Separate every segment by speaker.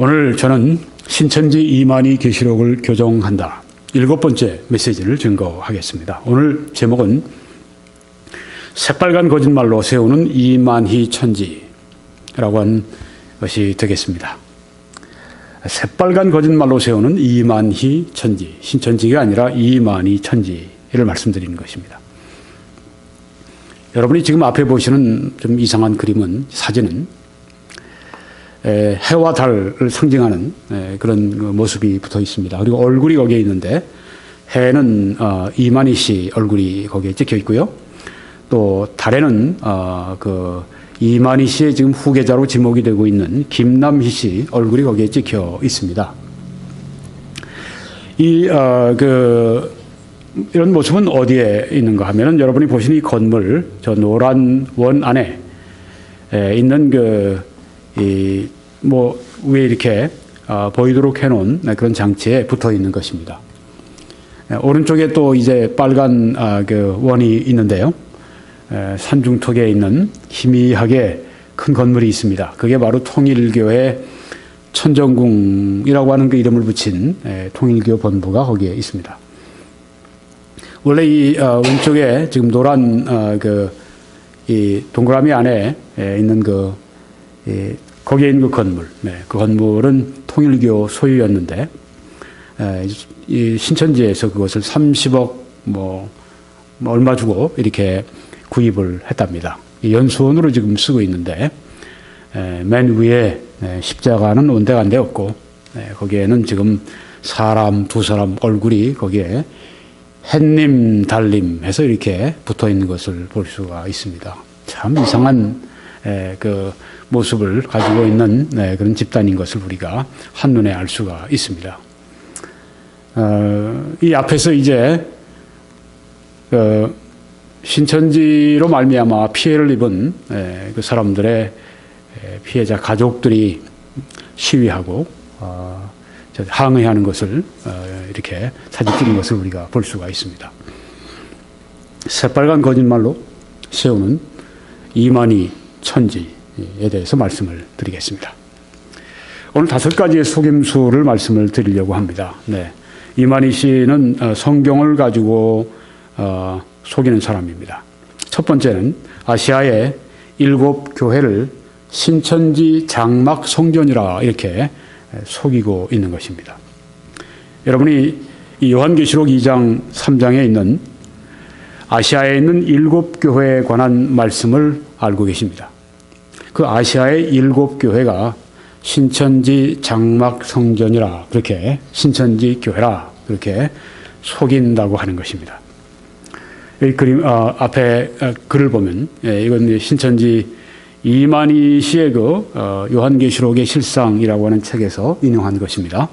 Speaker 1: 오늘 저는 신천지 이만희 계시록을 교정한다. 7번째 메시지를 증거하겠습니다. 오늘 제목은 새빨간 거짓말로 세우는 이만희 천지라고 한 것이 되겠습니다. 새빨간 거짓말로 세우는 이만희 천지, 신천지가 아니라 이만희 천지를 말씀드리는 것입니다. 여러분이 지금 앞에 보시는 좀 이상한 그림은, 사진은 해와 달을 상징하는 그런 모습이 붙어 있습니다. 그리고 얼굴이 거기에 있는데, 해는 이만희 씨 얼굴이 거기에 찍혀 있고요. 또 달에는 이만희 씨의 지금 후계자로 지목이 되고 있는 김남희 씨 얼굴이 거기에 찍혀 있습니다. 이런 모습은 어디에 있는가 하면은, 여러분이 보시는 이 건물, 저 노란 원 안에 있는 위에 이렇게 보이도록 해놓은 그런 장치에 붙어 있는 것입니다. 오른쪽에 또 이제 빨간 원이 있는데요. 산중턱에 있는 희미하게 큰 건물이 있습니다. 그게 바로 통일교회 천정궁이라고 하는 그 이름을 붙인 통일교 본부가 거기에 있습니다. 원래 이 왼쪽에 지금 노란 이 동그라미 안에 있는 거기에 있는 그 건물, 그 건물은 통일교 소유였는데, 이 신천지에서 그것을 30억 얼마 주고 이렇게 구입을 했답니다. 연수원으로 지금 쓰고 있는데, 맨 위에 십자가는 온데간데 없고, 거기에는 지금 사람 두 사람 얼굴이 거기에 햇님 달님 해서 이렇게 붙어 있는 것을 볼 수가 있습니다. 참 이상한 그 모습을 가지고 있는 그런 집단인 것을 우리가 한눈에 알 수가 있습니다. 이 앞에서 이제 신천지로 말미암아 피해를 입은 그 사람들의 피해자 가족들이 시위하고 항의하는 것을 이렇게 사진 찍은 것을 우리가 볼 수가 있습니다. 새빨간 거짓말로 세우는 이만희 천지에 대해서 말씀을 드리겠습니다. 오늘 5가지의 속임수를 말씀을 드리려고 합니다. 이만희 씨는 성경을 가지고 속이는 사람입니다. 첫 번째는 아시아의 7교회를 신천지 장막 성전이라 이렇게 속이고 있는 것입니다. 여러분이 이 요한계시록 2장 3장에 있는 아시아에 있는 7교회에 관한 말씀을 알고 계십니다. 그 아시아의 7교회가 신천지 장막 성전이라, 그렇게 신천지 교회라 그렇게 속인다고 하는 것입니다. 이 그림 앞에 글을 보면, 이건 신천지 이만희 씨의 요한계시록의 실상이라고 하는 책에서 인용한 것입니다.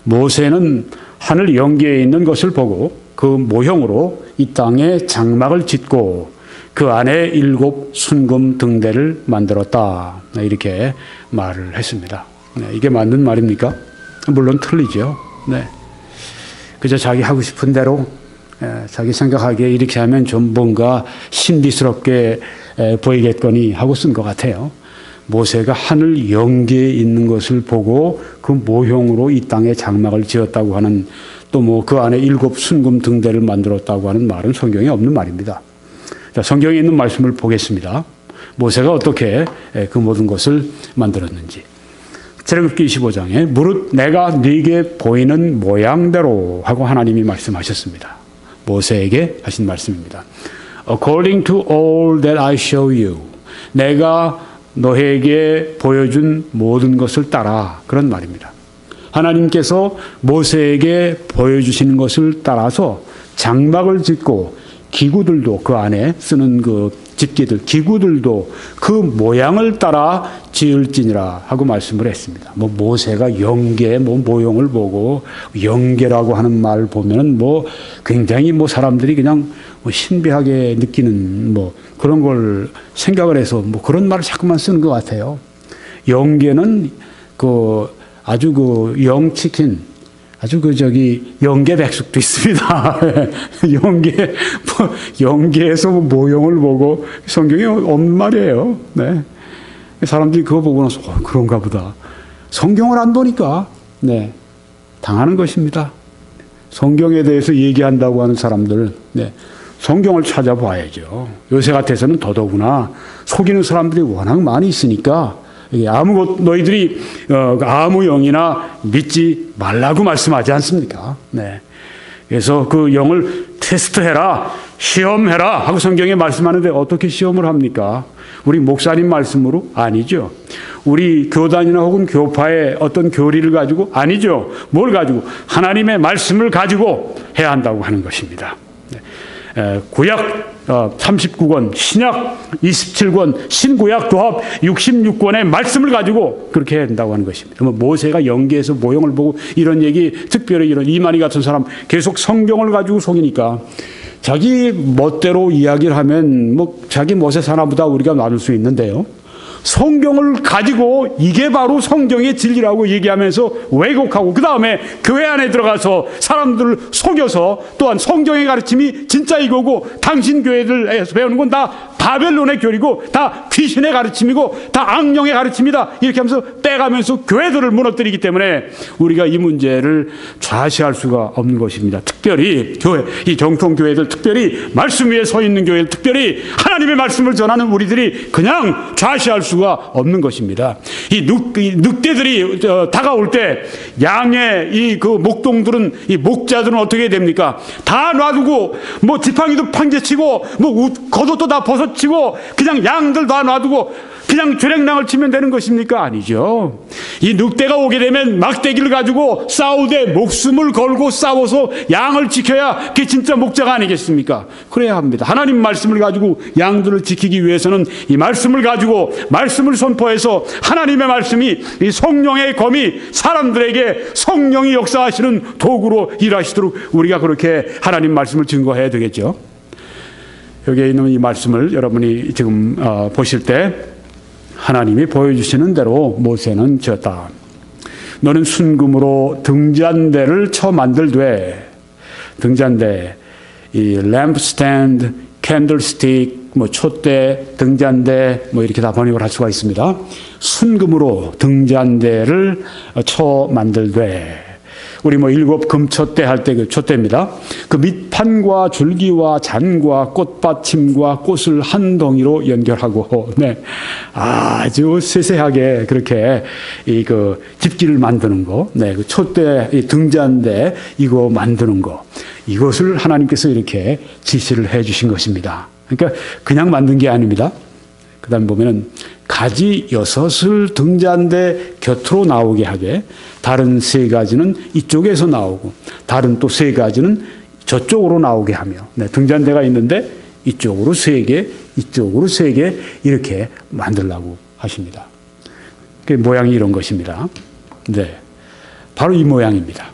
Speaker 1: 모세는 하늘 영계에 있는 것을 보고 그 모형으로 이 땅에 장막을 짓고 그 안에 7 순금 등대를 만들었다, 이렇게 말을 했습니다. 이게 맞는 말입니까? 물론 틀리죠. 그저 자기 하고 싶은 대로, 자기 생각하기에 이렇게 하면 좀 뭔가 신비스럽게 보이겠거니 하고 쓴 것 같아요. 모세가 하늘 영계에 있는 것을 보고 그 모형으로 이 땅에 장막을 지었다고 하는, 또 그 안에 7 순금 등대를 만들었다고 하는 말은 성경에 없는 말입니다. 자, 성경에 있는 말씀을 보겠습니다. 모세가 어떻게 그 모든 것을 만들었는지. 출애굽기 25장에 무릇 내가 네게 보이는 모양대로 하고 하나님이 말씀하셨습니다. 모세에게 하신 말씀입니다. According to all that I show you, 내가 너에게 보여준 모든 것을 따라, 그런 말입니다. 하나님께서 모세에게 보여주시는 것을 따라서 장막을 짓고, 기구들도 그 안에 쓰는 그 집기들, 기구들도 그 모양을 따라 지을지니라 하고 말씀을 했습니다. 모세가 영계의 모형을 보고, 영계라고 하는 말을 보면은 굉장히 사람들이 그냥 신비하게 느끼는 그런 걸 생각을 해서 그런 말을 자꾸만 쓰는 것 같아요. 영계는 아주 영치킨, 아주 영계 백숙도 있습니다. 영계에서 모형을 보고, 성경에 없는 말이에요. 사람들이 그거 보고 나서 그런가 보다. 성경을 안 보니까 네, 당하는 것입니다. 성경에 대해서 얘기한다고 하는 사람들, 네, 성경을 찾아봐야죠. 요새 같아서는 더더구나 속이는 사람들이 워낙 많이 있으니까 너희들이 아무 영이나 믿지 말라고 말씀하지 않습니까? 네. 그래서 그 영을 테스트해라, 시험해라 하고 성경에 말씀하는데 어떻게 시험을 합니까? 우리 목사님 말씀으로? 아니죠. 우리 교단이나 혹은 교파의 어떤 교리를 가지고? 아니죠. 뭘 가지고? 하나님의 말씀을 가지고 해야 한다고 하는 것입니다. 구약 39권, 신약 27권, 신구약 도합 66권의 말씀을 가지고 그렇게 해야 된다고 하는 것입니다. 모세가 연기에서 모형을 보고 이런 얘기, 특별히 이런 이만희 같은 사람 계속 성경을 가지고 속이니까 자기 멋대로 이야기를 하면 뭐 자기 멋의 사나보다 우리가 나눌 수 있는데요. 성경을 가지고 이게 바로 성경의 진리라고 얘기하면서 왜곡하고 그 다음에 교회 안에 들어가서 사람들을 속여서 또한 성경의 가르침이 진짜 이거고 당신 교회들에서 배우는 건 다 바벨론의 교리고 다 귀신의 가르침이고 다 악령의 가르침이다 이렇게 하면서 빼가면서 교회들을 무너뜨리기 때문에 우리가 이 문제를 좌시할 수가 없는 것입니다. 특별히 교회, 이 정통교회들, 특별히 말씀 위에 서 있는 교회들, 특별히 하나님의 말씀을 전하는 우리들이 그냥 좌시할 수가 없는 것입니다. 이 늑대들이 다가올 때 양의 이 그 목동들은, 이 목자들은 어떻게 됩니까? 다 놔두고 뭐 지팡이도 판개치고 뭐 겉옷도 다 벗어치고 그냥 양들 다 놔두고 그냥 주랭랑을 치면 되는 것입니까? 아니죠. 이 늑대가 오게 되면 막대기를 가지고 싸우되 목숨을 걸고 싸워서 양을 지켜야 그게 진짜 목자가 아니겠습니까? 그래야 합니다. 하나님 말씀을 가지고 양들을 지키기 위해서는 이 말씀을 가지고 말씀을 선포해서 하나님의 말씀이 이 성령의 검이 사람들에게 성령이 역사하시는 도구로 일하시도록 우리가 그렇게 하나님 말씀을 증거해야 되겠죠. 여기에 있는 이 말씀을 여러분이 지금 보실 때 하나님이 보여주시는 대로 모세는 지었다. 너는 순금으로 등잔대를 쳐 만들되, 등잔대, 이 램프스탠드, 캔들스틱, 뭐 촛대, 등잔대, 뭐 이렇게 다 번역을 할 수가 있습니다. 순금으로 등잔대를 쳐 만들되, 우리 뭐 일곱 금촛대 할 때 그 촛대입니다. 그 밑판과 줄기와 잔과 꽃받침과 꽃을 한 덩이로 연결하고, 네, 아주 세세하게 그렇게 이 그 집기를 만드는 거, 네, 그 촛대, 이 등잔대 이거 만드는 거, 이것을 하나님께서 이렇게 지시를 해주신 것입니다. 그러니까 그냥 만든 게 아닙니다. 그다음 보면은 가지 6을 등잔대 곁으로 나오게 하되 다른 3가지는 이쪽에서 나오고 다른 또 3가지는 저쪽으로 나오게 하며, 네, 등잔대가 있는데 이쪽으로 3개, 이쪽으로 3개 이렇게 만들라고 하십니다. 그 모양이 이런 것입니다. 네, 바로 이 모양입니다.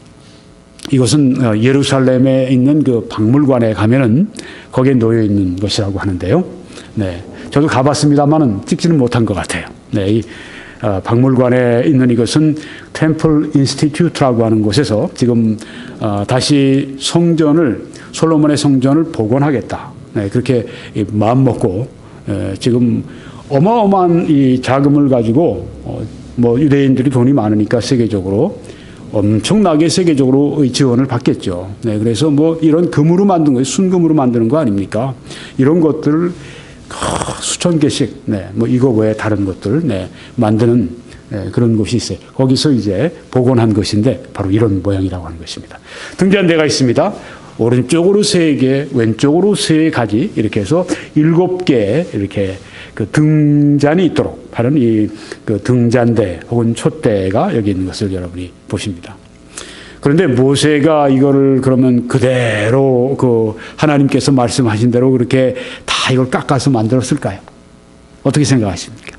Speaker 1: 이것은 예루살렘에 있는 그 박물관에 가면은 거기에 놓여 있는 것이라고 하는데요. 네, 저도 가봤습니다만은 찍지는 못한 것 같아요. 네, 이 박물관에 있는 이것은 템플 인스티튜트라고 하는 곳에서 지금 다시 성전을, 솔로몬의 성전을 복원하겠다. 네, 그렇게 마음 먹고 지금 어마어마한 이 자금을 가지고 뭐 유대인들이 돈이 많으니까 세계적으로 엄청나게 세계적으로 지원을 받겠죠. 네, 그래서 뭐 이런 금으로 만든 거예요. 순금으로 만드는 거 아닙니까? 이런 것들을 수천 개씩, 네, 뭐 이거 외에 다른 것들, 네, 만드는, 네, 그런 곳이 있어요. 거기서 이제 복원한 것인데 바로 이런 모양이라고 하는 것입니다. 등잔대가 있습니다. 오른쪽으로 3개, 왼쪽으로 3가지 이렇게 해서 7개 이렇게 그 등잔이 있도록 하는 이 그 등잔대 혹은 촛대가 여기 있는 것을 여러분이 보십니다. 그런데 모세가 이거를 그러면 그대로 그 하나님께서 말씀하신 대로 그렇게 다 이걸 깎아서 만들었을까요? 어떻게 생각하십니까?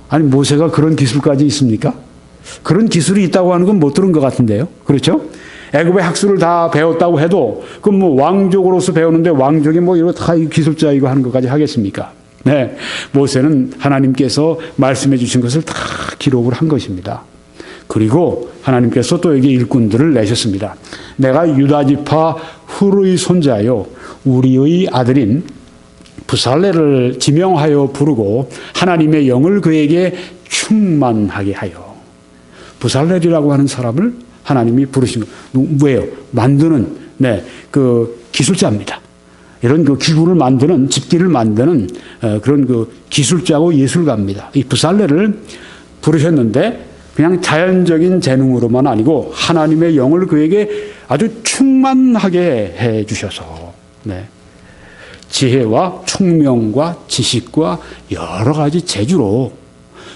Speaker 1: 아니, 모세가 그런 기술까지 있습니까? 그런 기술이 있다고 하는 건 못 들은 것 같은데요. 그렇죠? 애굽의 학술을 다 배웠다고 해도 그럼 뭐 왕족으로서 배우는데 왕족이 뭐 이거 다 기술자 이거 하는 것까지 하겠습니까? 네, 모세는 하나님께서 말씀해 주신 것을 다 기록을 한 것입니다. 그리고 하나님께서 또 여기 일꾼들을 내셨습니다. 내가 유다지파 훌의 손자요 우리의 아들인 부살레를 지명하여 부르고 하나님의 영을 그에게 충만하게 하여. 부살렐이라고 하는 사람을 하나님이 부르신 거. 뭐예요? 만드는, 그 기술자입니다. 이런 그 기구를 만드는, 집기를 만드는 그런 그 기술자고 예술가입니다. 이 부살렐을 부르셨는데 그냥 자연적인 재능으로만 아니고 하나님의 영을 그에게 아주 충만하게 해 주셔서 지혜와 총명과 지식과 여러 가지 재주로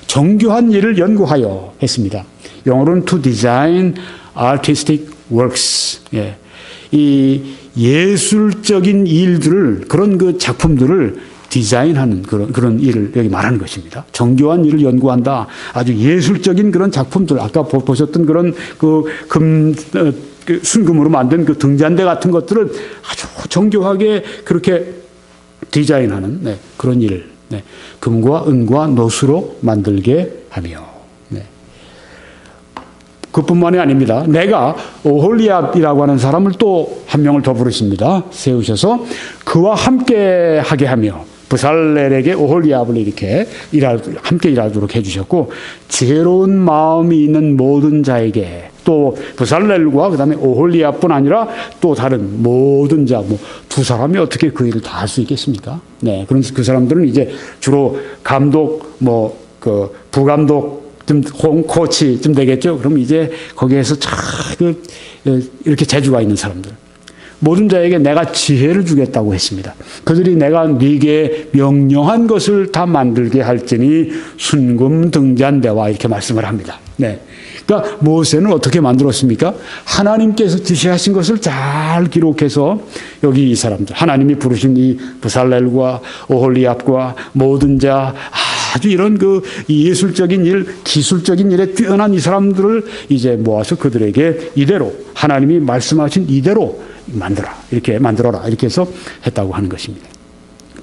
Speaker 1: 정교한 일을 연구하여 했습니다. 영어로는 to design artistic works. 이 예술적인 일들을, 그런 그 작품들을 디자인하는 그런 일을 여기 말하는 것입니다. 정교한 일을 연구한다. 아주 예술적인 그런 작품들, 아까 보셨던 그런 그 순금으로 만든 그 등잔대 같은 것들을 아주 정교하게 그렇게 디자인하는 그런 일을 금과 은과 노수로 만들게 하며. 그뿐만이 아닙니다. 내가 오홀리압이라고 하는 사람을 또 한 명을 더 부르십니다. 세우셔서 그와 함께 하게 하며, 부살렐에게 오홀리압을 이렇게 함께 일하도록 해주셨고, 지혜로운 마음이 있는 모든 자에게, 또 부살렐과 그다음에 오홀리압뿐 아니라 또 다른 모든 자, 두 사람이 어떻게 그 일을 다 할 수 있겠습니까? 그런 그 사람들은 이제 주로 감독, 부감독, 홈코치쯤 되겠죠. 그럼 이제 거기에서 이렇게 재주가 있는 사람들. 모든 자에게 내가 지혜를 주겠다고 했습니다. 그들이 내가 네게 명령한 것을 다 만들게 할지니 순금 등잔대와 이렇게 말씀을 합니다. 그러니까 모세는 어떻게 만들었습니까? 하나님께서 지시하신 것을 잘 기록해서 여기 이 사람들, 하나님이 부르신 이 부살렐과 오홀리압과 모든 자, 아주 이런 그 예술적인 일, 기술적인 일에 뛰어난 이 사람들을 이제 모아서 그들에게 이대로 하나님이 말씀하신 이대로 만들어라 이렇게 해서 했다고 하는 것입니다.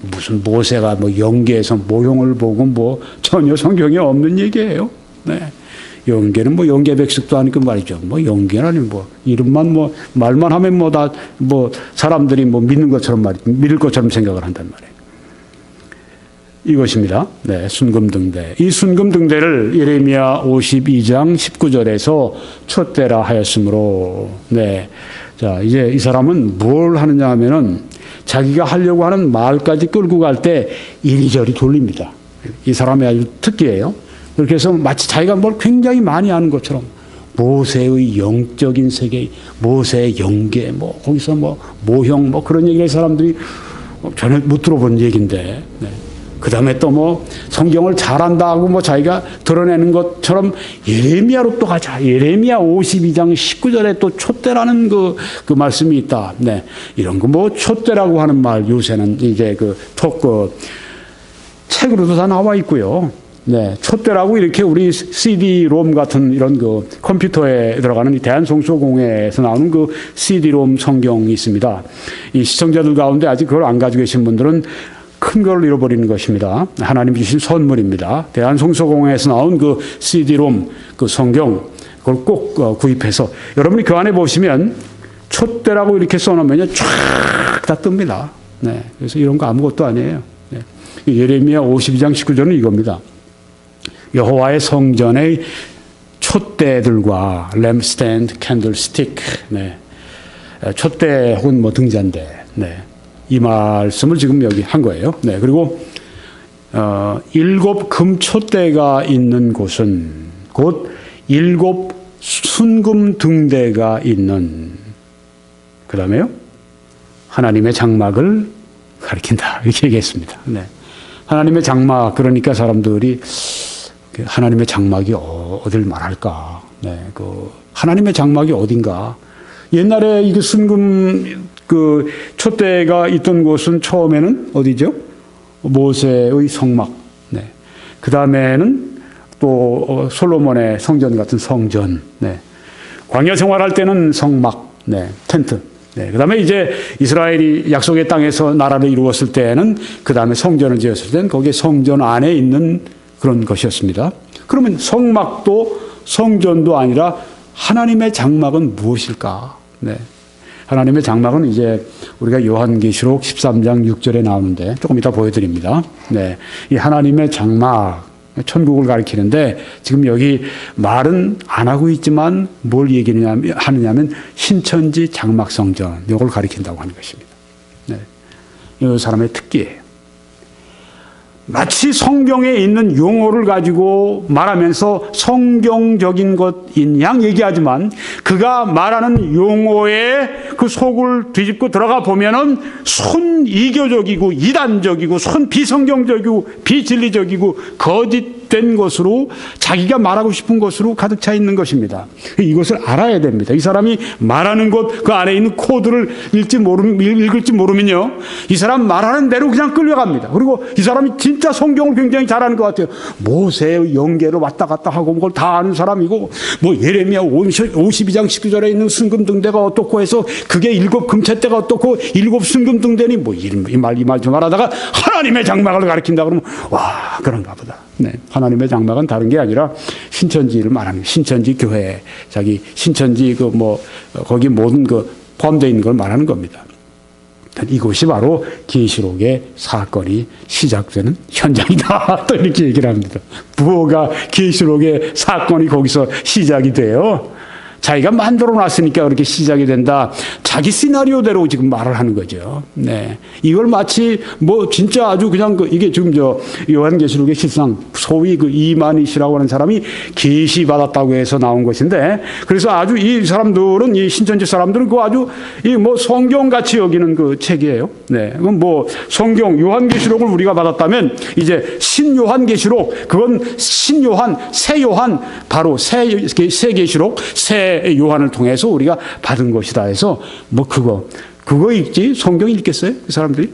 Speaker 1: 무슨 모세가 영계에서 모형을 보고 전혀 성경에 없는 얘기예요. 영계는 영계백숙도 아니고 말이죠. 영계는 아니고 이름만 말만 하면 다 사람들이 믿는 것처럼 믿을 것처럼 생각을 한단 말이에요. 이것입니다. 순금등대. 이 순금등대를 예레미야 52장 19절에서 촛대라 하였으므로, 자, 이제 이 사람은 뭘 하느냐 하면은 자기가 하려고 하는 말까지 끌고 갈 때 이리저리 돌립니다. 이 사람이 아주 특기예요. 그렇게 해서 마치 자기가 뭘 굉장히 많이 아는 것처럼 모세의 영적인 세계, 모세의 영계, 거기서 모형, 그런 얘기를 사람들이 전혀 못 들어본 얘기인데, 그 다음에 또 성경을 잘한다고 자기가 드러내는 것처럼 예레미야로 또 가자. 예레미야 52장 19절에 또 촛대라는 그 말씀이 있다. 이런 거 촛대라고 하는 말 요새는 이제 책으로도 다 나와 있고요. 촛대라고 이렇게 우리 CD-롬 같은 이런 그 컴퓨터에 들어가는 대한성소공회에서 나오는 그 CD-롬 성경이 있습니다. 이 시청자들 가운데 아직 그걸 안 가지고 계신 분들은 큰 걸 잃어버리는 것입니다. 하나님 주신 선물입니다. 대한성소공회에서 나온 그 CD-롬 그 성경, 그걸 꼭 구입해서 여러분이 그 안에 보시면 촛대라고 이렇게 써놓으면 쫙 다 뜹니다. 그래서 이런 거 아무것도 아니에요. 예레미야 52장 19절은 이겁니다. 여호와의 성전의 촛대들과 램스탠드, 캔들스틱, 촛대 혹은 등잔대, 이 말씀을 지금 여기 한 거예요. 그리고 7 금촛대가 있는 곳은 곧 7 순금 등대가 있는, 그 다음에요 하나님의 장막을 가리킨다 이렇게 얘기했습니다. 하나님의 장막, 그러니까 사람들이 하나님의 장막이 어딜 말할까? 하나님의 장막이 어딘가? 옛날에 이게 순금 촛대가 있던 곳은 처음에는 어디죠? 모세의 성막. 그 다음에는 또 솔로몬의 성전 같은 성전. 광야 생활할 때는 성막, 텐트. 그 다음에 이제 이스라엘이 약속의 땅에서 나라를 이루었을 때는 그 다음에 성전을 지었을 때는 거기에 성전 안에 있는 그런 것이었습니다. 그러면 성막도 성전도 아니라 하나님의 장막은 무엇일까? 하나님의 장막은 이제 우리가 요한계시록 13장 6절에 나오는데 조금 이따 보여드립니다. 이 하나님의 장막, 천국을 가리키는데 지금 여기 말은 안 하고 있지만 뭘 하느냐면 신천지 장막성전 이걸 가리킨다고 하는 것입니다. 네. 이 사람의 특기예요. 마치 성경에 있는 용어를 가지고 말하면서 성경적인 것인 양 얘기하지만 그가 말하는 용어에 그 속을 뒤집고 들어가 보면은 손이교적이고 이단적이고 비성경적이고 비진리적이고 거짓된 것으로 자기가 말하고 싶은 것으로 가득 차 있는 것입니다. 이것을 알아야 됩니다. 이 사람이 말하는 것 그 안에 있는 코드를 읽을지 모르면요, 이 사람 말하는 대로 그냥 끌려갑니다. 그리고 이 사람이 진짜 성경을 굉장히 잘하는 것 같아요. 모세의 영계로 왔다 갔다 하고 그걸 다 아는 사람이고, 뭐 예레미야 52장 19절에 있는 순금등대가 어떻고 해서 그게 7 금체대가 어떻고 7 순금등대니 뭐 이 말 좀 말하다가 하나님의 장막을 가리킨다 그러면 와, 그런가 보다. 네, 하나님의 장막은 다른 게 아니라 신천지를 말하는 신천지 교회, 자기 신천지 거기 모든 포함되어 있는 걸 말하는 겁니다. 이곳이 바로 계시록의 사건이 시작되는 현장이다. 또 이렇게 얘기를 합니다. 무엇가 계시록의 사건이 거기서 시작이 돼요? 자기가 만들어 놨으니까 그렇게 시작이 된다. 자기 시나리오대로 지금 말을 하는 거죠. 네. 이걸 마치 진짜 아주 그냥 이게 지금 요한계시록의 실상 소위 이만희씨라고 하는 사람이 계시받았다고 해서 나온 것인데, 그래서 아주 이 사람들은, 이 신천지 사람들은 그거 아주 성경같이 여기는 그 책이에요. 네. 성경, 요한계시록을 우리가 받았다면 이제 신요한계시록, 그건 신요한, 새 요한, 바로 새 계시록, 새 요한을 통해서 우리가 받은 것이다 해서 그거 읽지 성경 읽겠어요? 그 사람들이?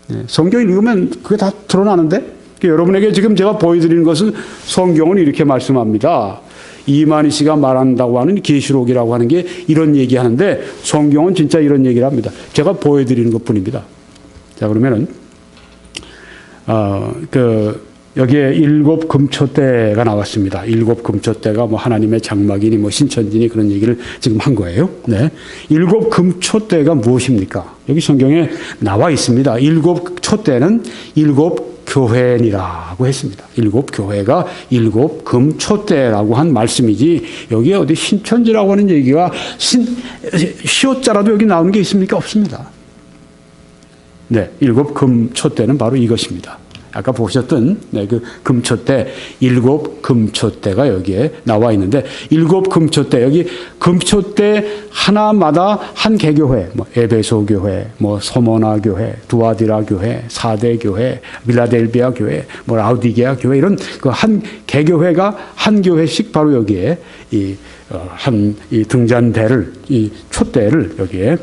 Speaker 1: 네. 성경 읽으면 그게 다 드러나는데, 여러분에게 지금 제가 보여드리는 것은 성경은 이렇게 말씀합니다. 이만희 씨가 말한다고 하는 계시록이라고 하는 게 이런 얘기하는데 성경은 진짜 이런 얘기를 합니다. 제가 보여드리는 것뿐입니다. 자, 그러면은 여기에 7 금초대가 나왔습니다. 7 금초대가 하나님의 장막이니 신천지니 그런 얘기를 지금 한 거예요. 네. 7 금초대가 무엇입니까? 여기 성경에 나와 있습니다. 7 초대는 7 교회니라고 했습니다. 7 교회가 7 금초대라고 한 말씀이지, 여기에 어디 신천지라고 하는 얘기가 시옷자라도 여기 나오는 게 있습니까? 없습니다. 네. 7 금초대는 바로 이것입니다. 아까 보셨던 그 금초대, 7 금초대가 여기에 나와 있는데, 7 금초대, 여기 금초대 하나마다 한 개교회, 에베소 교회, 소모나 교회, 두아디라 교회, 사대 교회, 빌라델비아 교회, 라우디게아 교회, 이런 한 개교회가 한 교회씩 바로 여기에 이 등잔대를, 이 촛대를 여기에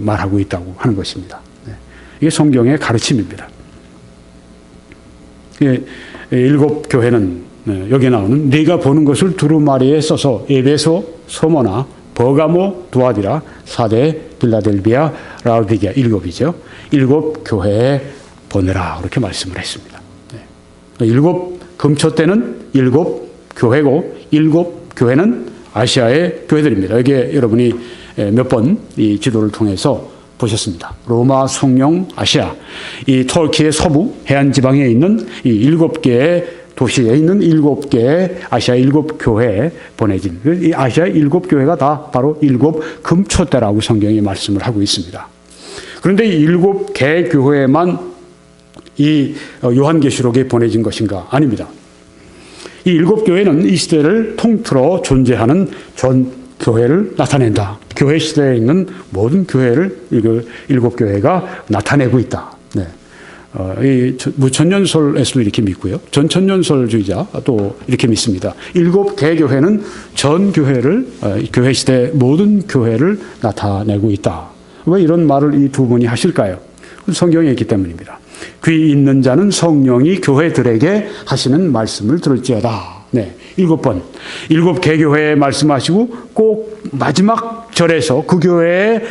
Speaker 1: 말하고 있다고 하는 것입니다. 이게 성경의 가르침입니다. 7 교회는 여기 나오는 네가 보는 것을 두루마리에 써서 에베소, 소모나, 버가모, 두아디라, 사대, 빌라델비아, 라우디게아 7이죠. 7 교회에 보내라, 그렇게 말씀을 했습니다. 7 금초대는 7 교회고 7 교회는 아시아의 교회들입니다. 여기에 여러분이 몇 번 이 지도를 통해서 보셨습니다. 로마, 성령, 아시아, 이 터키의 서부 해안 지방에 있는 이 7개의 도시에 있는 7개의 아시아 7 교회에 보내진, 이 아시아 7 교회가 다 바로 7 금초대라고 성경이 말씀을 하고 있습니다. 그런데 이 7개 교회만 이 요한계시록에 보내진 것인가? 아닙니다. 이 7 교회는 이 시대를 통틀어 존재하는 전 교회를 나타낸다. 교회 시대에 있는 모든 교회를 7 교회가 나타내고 있다. 네. 이 무천년설에서도 이렇게 믿고요. 전천년설주의자 또 이렇게 믿습니다. 7 대교회는 전 교회를, 교회 시대 모든 교회를 나타내고 있다. 왜 이런 말을 이 두 분이 하실까요? 성경에 있기 때문입니다. 귀 있는 자는 성령이 교회들에게 하시는 말씀을 들을지어다. 네. 7번. 일곱 개교회에 말씀하시고 꼭 마지막 절에서 그 교회에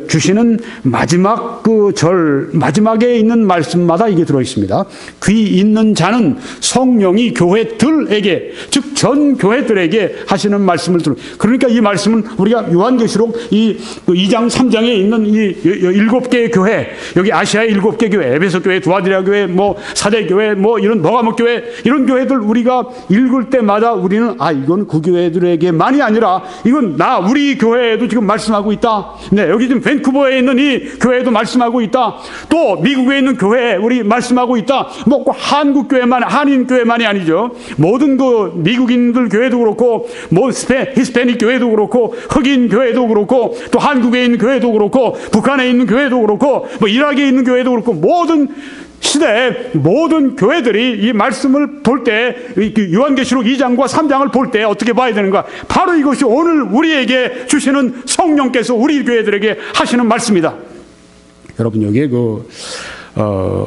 Speaker 1: 주시는 마지막 그 절 마지막에 있는 말씀마다 이게 들어 있습니다. 귀 있는 자는 성령이 교회들에게, 즉 전 교회들에게 하시는 말씀을 들어. 그러니까 이 말씀은 우리가 요한계시록 이 2장 3장에 있는 이 일곱 개의 교회, 여기 아시아의 일곱 개 교회, 에베소 교회, 두아디라 교회, 뭐 사대 교회, 뭐 이런 버가모 교회, 이런 교회들 우리가 읽을 때마다 우리는 이건 그 교회들에게만이 아니라 이건 우리 교회에도 지금 말씀하고 있다. 네, 여기 지금 밴쿠버에 있는 이 교회에도 말씀하고 있다. 또 미국에 있는 교회 우리 말씀하고 있다. 뭐 한국 교회만, 한인 교회만이 아니죠. 모든 그 미국인들 교회도 그렇고, 뭐 히스패닉 교회도 그렇고, 흑인 교회도 그렇고, 또 한국에 있는 교회도 그렇고, 북한에 있는 교회도 그렇고, 뭐 이라크에 있는 교회도 그렇고, 모든 시대의 모든 교회들이 이 말씀을 볼 때, 요한계시록 2장과 3장을 볼 때 어떻게 봐야 되는가? 바로 이것이 오늘 우리에게 주시는 성령께서 우리 교회들에게 하시는 말씀이다. 여러분, 여기에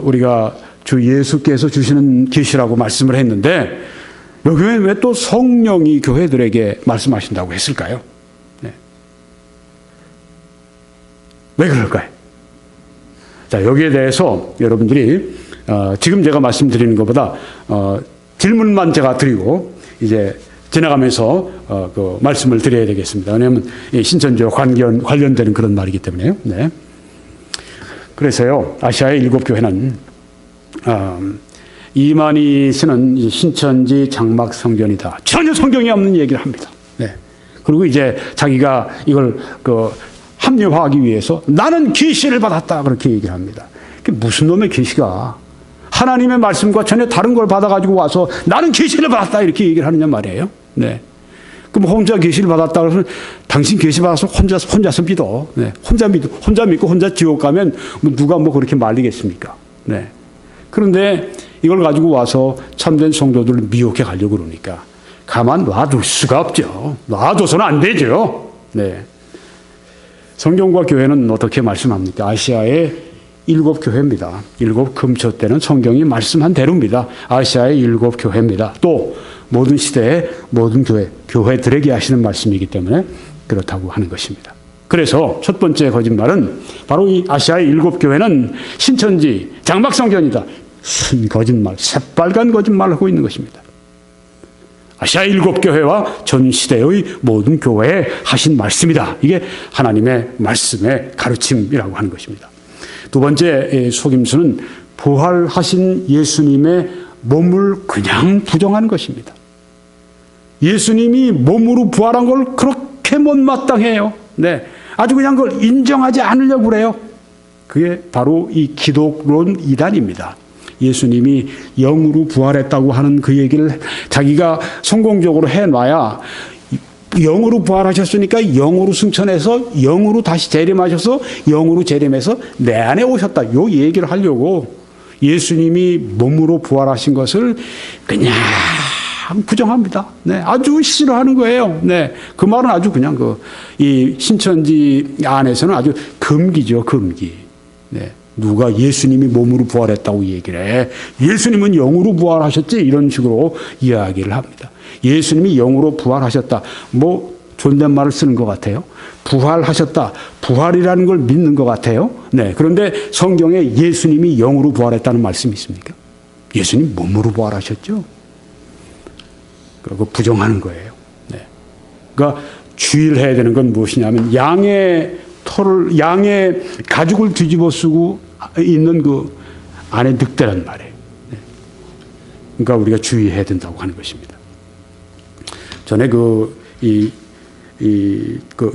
Speaker 1: 우리가 주 예수께서 주시는 계시라고 말씀을 했는데, 여기에 왜 또 성령이 교회들에게 말씀하신다고 했을까요? 네. 왜 그럴까요? 자, 여기에 대해서 여러분들이 지금 제가 말씀드리는 것보다 질문만 제가 드리고 이제 지나가면서 그 말씀을 드려야 되겠습니다. 왜냐하면 신천지와 관련되는 그런 말이기 때문에요. 네. 그래서요, 아시아의 일곱 교회는 이만희 씨는 신천지 장막 성견이다. 전혀 성경에 없는 얘기를 합니다. 네. 그리고 이제 자기가 이걸 합리화하기 위해서 나는 계시를 받았다 그렇게 얘기를 합니다. 그게 무슨 놈의 계시가 하나님의 말씀과 전혀 다른 걸 받아가지고 와서 나는 계시를 받았다 이렇게 얘기를 하느냐 말이에요. 네. 그럼 혼자 계시를 받았다 그래서 당신 계시 받아서 혼자서 믿어. 네. 혼자 믿고 혼자 지옥 가면 누가 그렇게 말리겠습니까? 네. 그런데 이걸 가지고 와서 참된 성도들을 미혹해 가려고 그러니까 가만 놔둘 수가 없죠. 놔둬서는 안 되죠. 네. 성경과 교회는 어떻게 말씀합니까? 아시아의 일곱 교회입니다. 일곱 금초 때는 성경이 말씀한 대로입니다. 아시아의 일곱 교회입니다. 또 모든 시대의 모든 교회들에게 하시는 말씀이기 때문에 그렇다고 하는 것입니다. 그래서 첫 번째 거짓말은 바로 이 아시아의 일곱 교회는 신천지 장막성견이다. 순 거짓말, 새빨간 거짓말을 하고 있는 것입니다. 아시아 일곱 교회와 전 시대의 모든 교회에 하신 말씀이다. 이게 하나님의 말씀의 가르침이라고 하는 것입니다. 두 번째 속임수는 부활하신 예수님의 몸을 그냥 부정하는 것입니다. 예수님이 몸으로 부활한 걸 그렇게 못마땅해요. 네, 아주 그냥 그걸 인정하지 않으려고 그래요. 그게 바로 이 기독론 이단입니다. 예수님이 영으로 부활했다고 하는 그 얘기를 자기가 성공적으로 해놔야 영으로 부활하셨으니까 영으로 승천해서 영으로 다시 재림하셔서 영으로 재림해서 내 안에 오셨다. 요 얘기를 하려고 예수님이 몸으로 부활하신 것을 그냥 부정합니다. 네, 아주 싫어하는 거예요. 네, 그 말은 아주 그냥 이 신천지 안에서는 아주 금기죠, 금기. 네. 누가 예수님이 몸으로 부활했다고 얘기를 해. 예수님은 영으로 부활하셨지? 이런 식으로 이야기를 합니다. 예수님이 영으로 부활하셨다. 존댓말을 쓰는 것 같아요. 부활하셨다. 부활이라는 걸 믿는 것 같아요. 네. 그런데 성경에 예수님이 영으로 부활했다는 말씀이 있습니까? 예수님 몸으로 부활하셨죠? 그리고 부정하는 거예요. 네. 그러니까 주의를 해야 되는 건 무엇이냐면 양의 가죽을 뒤집어 쓰고 있는 그 안에 늑대란 말이에요. 네. 그러니까 우리가 주의해야 된다고 하는 것입니다. 전에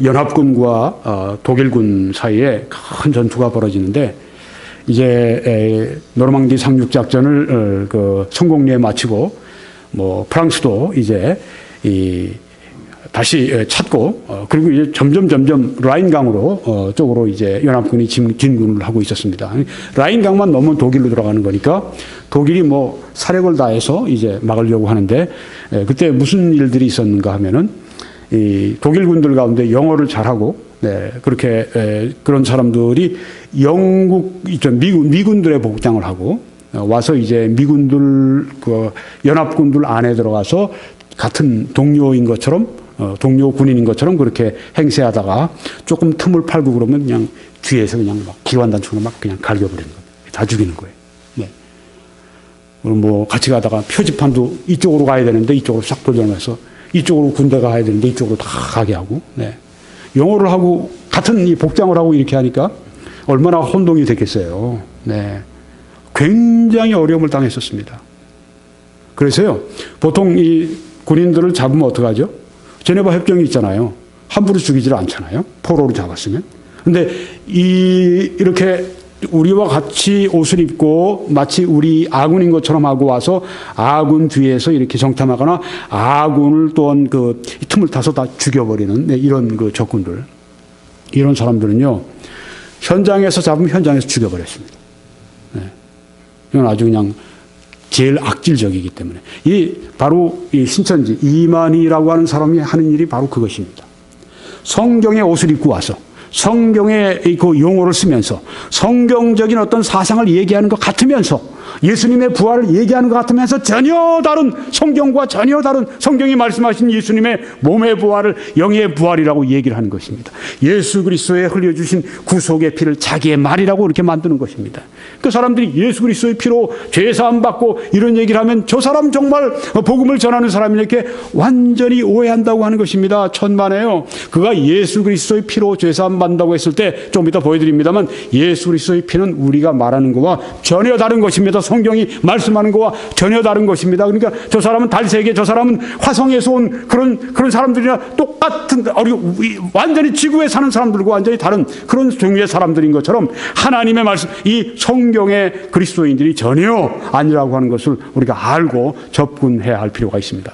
Speaker 1: 연합군과 독일군 사이에 큰 전투가 벌어지는데 이제 노르망디 상륙 작전을 성공리에 마치고 프랑스도 이제 다시 찾고 그리고 이제 점점 라인강으로 쪽으로 이제 연합군이 진군을 하고 있었습니다. 라인강만 넘으면 독일로 들어가는 거니까 독일이 사력을 다해서 이제 막으려고 하는데 그때 무슨 일들이 있었는가 하면은 이 독일군들 가운데 영어를 잘하고 그렇게 그런 사람들이 미군들의 복장을 하고 와서 이제 미군들 연합군들 안에 들어가서 같은 동료인 것처럼 동료 군인인 것처럼 그렇게 행세하다가 조금 틈을 팔고 그러면 그냥 뒤에서 그냥 막 기관단총으로 막 그냥 갈겨버리는 거예요. 다 죽이는 거예요. 네. 그럼 뭐 같이 가다가 표지판도 이쪽으로 가야 되는데 이쪽으로 싹 돌려놔서 이쪽으로 군대가 가야 되는데 이쪽으로 다 가게 하고, 네. 영어를 하고 같은 이 복장을 하고 이렇게 하니까 얼마나 혼동이 됐겠어요. 네. 굉장히 어려움을 당했었습니다. 그래서요, 보통 이 군인들을 잡으면 어떡하죠? 제네바 협정이 있잖아요. 함부로 죽이지를 않잖아요. 포로로 잡았으면. 근데 이렇게 우리와 같이 옷을 입고 마치 우리 아군인 것처럼 하고 와서 아군 뒤에서 이렇게 정탐하거나 아군을 또한 그 틈을 타서 다 죽여버리는, 네, 이런 그 적군들. 이런 사람들은요, 현장에서 잡으면 현장에서 죽여버렸습니다. 네. 이건 아주 그냥 제일 악질적이기 때문에. 바로 이 신천지 이만희라고 하는 사람이 하는 일이 바로 그것입니다. 성경의 옷을 입고 와서 성경의 그 용어를 쓰면서 성경적인 어떤 사상을 얘기하는 것 같으면서 예수님의 부활을 얘기하는 것 같으면서 전혀 다른 성경과 전혀 다른 성경이 말씀하신 예수님의 몸의 부활을 영의 부활이라고 얘기를 하는 것입니다. 예수 그리스도에 흘려주신 구속의 피를 자기의 말이라고 이렇게 만드는 것입니다. 그 사람들이 예수 그리스도의 피로 죄사함 받고 이런 얘기를 하면 저 사람 정말 복음을 전하는 사람이 이렇게 완전히 오해한다고 하는 것입니다. 천만에요. 그가 예수 그리스도의 피로 죄사함 받는다고 했을 때 좀 이따 보여드립니다만 예수 그리스도의 피는 우리가 말하는 것과 전혀 다른 것입니다. 성경이 말씀하는 것과 전혀 다른 것입니다. 그러니까 저 사람은 달세계, 저 사람은 화성에서 온 그런 사람들이나 똑같은, 완전히 지구에 사는 사람들과 완전히 다른 그런 종류의 사람들인 것처럼 하나님의 말씀, 이 성경의 그리스도인들이 전혀 아니라고 하는 것을 우리가 알고 접근해야 할 필요가 있습니다.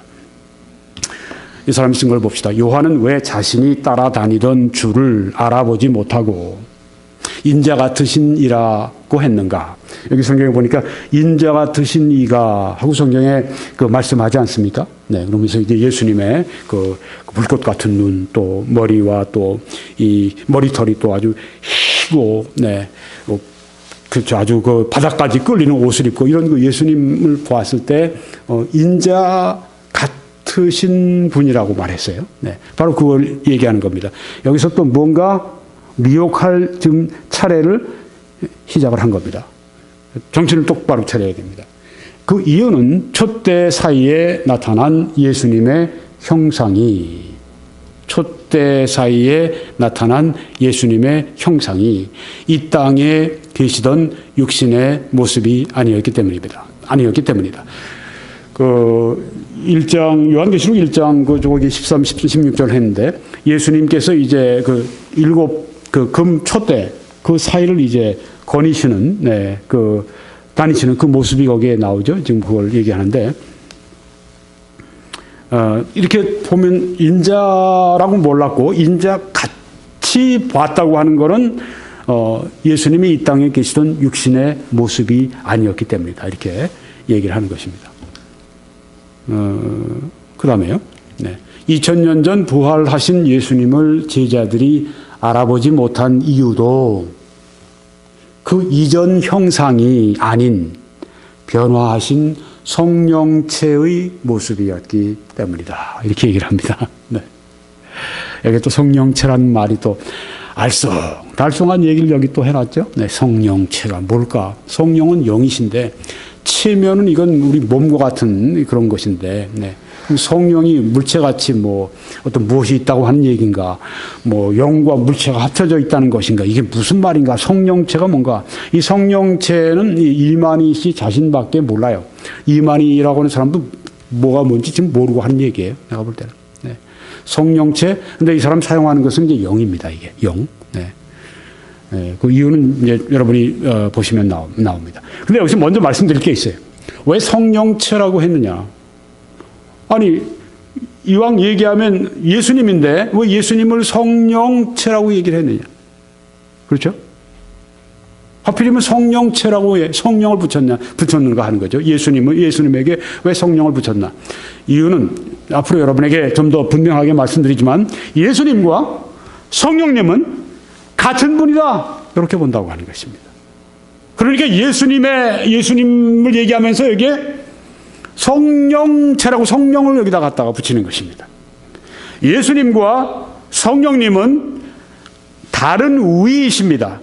Speaker 1: 이 사람이 쓴 걸 봅시다. 요한은 왜 자신이 따라다니던 주를 알아보지 못하고 인자 같으신 이라고 했는가? 여기 성경에 보니까 인자 같으신 이가 하고 성경에 그 말씀하지 않습니까? 네, 그러면서 이제 예수님의 그 불꽃 같은 눈, 또 머리와 또 이 머리털이 또 아주 희고, 네, 그렇죠. 아주 그 바닥까지 끌리는 옷을 입고 이런 그 예수님을 보았을 때 인자 같으신 분이라고 말했어요. 네, 바로 그걸 얘기하는 겁니다. 여기서 또 뭔가 미혹할 좀 차례를 시작을 한 겁니다. 정신을 똑바로 차려야 됩니다. 그 이유는 촛대 사이에 나타난 예수님의 형상이, 촛대 사이에 나타난 예수님의 형상이 이 땅에 계시던 육신의 모습이 아니었기 때문입니다. 요한계시록 1장 저기 13, 16절 했는데 예수님께서 이제 그 일곱 금 촛대 그 사이를 이제 거니시는, 네, 다니시는 그 모습이 거기에 나오죠. 지금 그걸 얘기하는데, 이렇게 보면 인자라고 몰랐고 인자 같이 봤다고 하는 거는 예수님이 이 땅에 계시던 육신의 모습이 아니었기 때문이다. 이렇게 얘기를 하는 것입니다. 그 다음에요. 네. 2000년 전 부활하신 예수님을 제자들이 알아보지 못한 이유도 그 이전 형상이 아닌 변화하신 성령체의 모습이었기 때문이다. 이렇게 얘기를 합니다. 네. 여기 또 성령체라는 말이 또 알쏭달쏭한 얘기를 여기 또 해놨죠. 네. 성령체가 뭘까? 성령은 영이신데 체면은 이건 우리 몸과 같은 그런 것인데, 네. 성령이 물체같이 어떤 무엇이 있다고 하는 얘기인가, 영과 물체가 합쳐져 있다는 것인가, 이게 무슨 말인가, 성령체가 뭔가. 이 성령체는 이만희 씨 자신밖에 몰라요. 이만희라고 하는 사람도 뭐가 뭔지 지금 모르고 하는 얘기예요. 내가 볼 때는. 네. 성령체, 근데 이 사람 사용하는 것은 이제 영입니다, 이게. 영. 네. 네. 그 이유는 이제 여러분이 보시면 나옵니다. 근데 여기서 먼저 말씀드릴 게 있어요. 왜 성령체라고 했느냐? 아니, 이왕 얘기하면 예수님인데 왜 예수님을 성령체라고 얘기를 했느냐? 그렇죠? 하필이면 성령체라고 성령을 붙였는가 하는 거죠. 예수님에게 왜 성령을 붙였나? 이유는 앞으로 여러분에게 좀 더 분명하게 말씀드리지만 예수님과 성령님은 같은 분이다. 이렇게 본다고 하는 것입니다. 그러니까 예수님을 얘기하면서 여기에 성령체라고 성령을 여기다 갖다가 붙이는 것입니다. 예수님과 성령님은 다른 우위이십니다.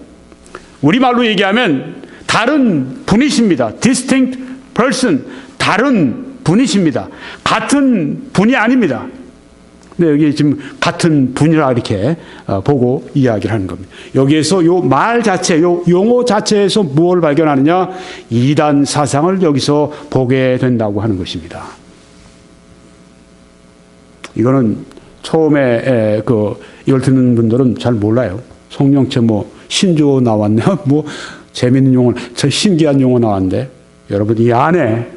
Speaker 1: 우리말로 얘기하면 다른 분이십니다. distinct person, 다른 분이십니다. 같은 분이 아닙니다. 네, 여기 지금 같은 분이라 이렇게 보고 이야기를 하는 겁니다. 여기에서 요 말 자체, 요 용어 자체에서 무엇을 발견하느냐? 이단 사상을 여기서 보게 된다고 하는 것입니다. 이거는 처음에 이걸 듣는 분들은 잘 몰라요. 성령체 신조 나왔네. 재밌는 용어, 신기한 용어 나왔는데 여러분 이 안에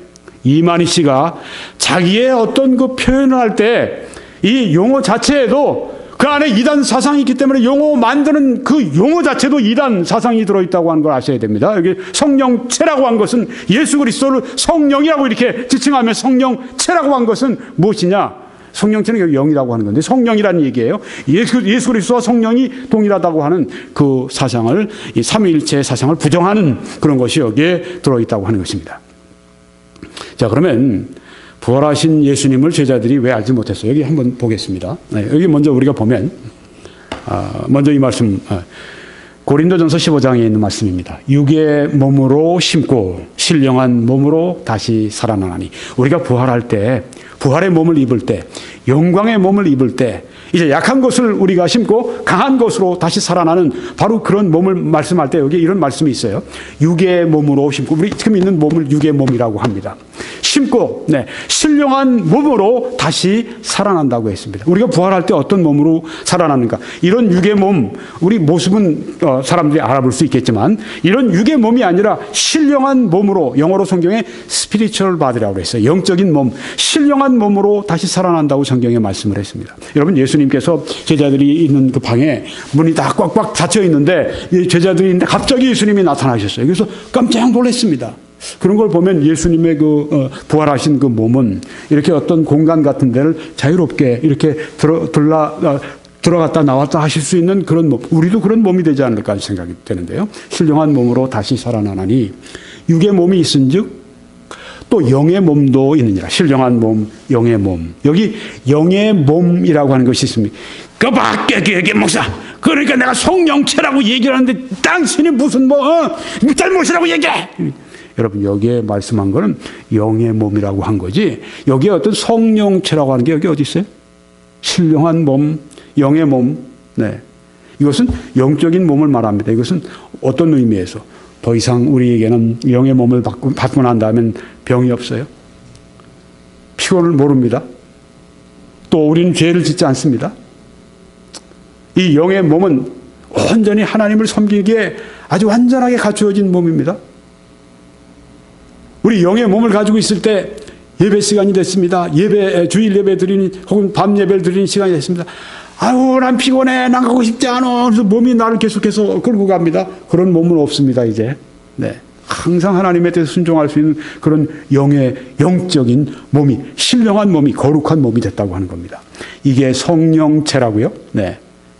Speaker 1: 이만희 씨가 자기의 어떤 그 표현을 할 때 이 용어 자체에도 그 안에 이단 사상이 있기 때문에 용어 만드는 그 용어 자체도 이단 사상이 들어있다고 하는 걸 아셔야 됩니다. 여기 성령체라고 한 것은 예수 그리스도를 성령이라고 이렇게 지칭하면 성령체라고 한 것은 무엇이냐? 성령체는 여기 영이라고 하는 건데 성령이라는 얘기예요. 예수 그리스도와 성령이 동일하다고 하는 그 사상을, 이 삼위일체 사상을 부정하는 그런 것이 여기에 들어있다고 하는 것입니다. 자, 그러면 부활하신 예수님을 제자들이 왜 알지 못했어요? 여기 한번 보겠습니다. 네, 여기 먼저 우리가 보면 먼저 이 말씀 고린도전서 15장에 있는 말씀입니다. 육의 몸으로 심고 신령한 몸으로 다시 살아나나니. 우리가 부활할 때, 부활의 몸을 입을 때, 영광의 몸을 입을 때 이제 약한 것을 우리가 심고 강한 것으로 다시 살아나는 바로 그런 몸을 말씀할 때 여기 이런 말씀이 있어요. 육의 몸으로 심고, 우리 지금 있는 몸을 육의 몸이라고 합니다. 심고, 신령한 몸으로 다시 살아난다고 했습니다. 우리가 부활할 때 어떤 몸으로 살아나는가? 이런 육의 몸, 우리 모습은 사람들이 알아볼 수 있겠지만 이런 육의 몸이 아니라 신령한 몸으로, 영어로 성경에 spiritual body라고 했어요. 영적인 몸, 신령한 몸으로 다시 살아난다고 성경에 말씀을 했습니다. 여러분, 예수님께서 제자들이 있는 그 방에 문이 다 꽉꽉 닫혀 있는데 제자들이 있는데 갑자기 예수님이 나타나셨어요. 그래서 깜짝 놀랐습니다. 그런 걸 보면 예수님의 부활하신 그 몸은 이렇게 어떤 공간 같은 데를 자유롭게 이렇게 들어갔다 나왔다 하실 수 있는 그런 몸, 우리도 그런 몸이 되지 않을까 생각이 되는데요. 신령한 몸으로 다시 살아나나니 육의 몸이 있은즉 또 영의 몸도 있느니라. 신령한 몸, 영의 몸. 여기 영의 몸이라고 하는 것이 있습니다. 그 밖에 목사, 그러니까 내가 성령체라고 얘기를 하는데 당신이 무슨 잘못이라고 얘기해. 여러분, 여기에 말씀한 거는 영의 몸이라고 한 거지, 여기에 어떤 성령체라고 하는 게 여기 어디 있어요? 신령한 몸, 영의 몸. 네, 이것은 영적인 몸을 말합니다. 이것은 어떤 의미에서 더 이상 우리에게는 영의 몸을 받고 난 다음엔 병이 없어요. 피곤을 모릅니다. 또 우리는 죄를 짓지 않습니다. 이 영의 몸은 온전히 하나님을 섬기기에 아주 완전하게 갖추어진 몸입니다. 우리 영의 몸을 가지고 있을 때 예배 시간이 됐습니다. 주일 예배 드리는 혹은 밤 예배를 드리는 시간이 됐습니다. 아유, 난 피곤해, 난 가고 싶지 않아. 그래서 몸이 나를 계속해서 끌고 갑니다. 그런 몸은 없습니다, 이제. 네, 항상 하나님에 대해서 순종할 수 있는 그런 영적인 몸이, 신령한 몸이, 거룩한 몸이 됐다고 하는 겁니다. 이게 성령체라고요. 네,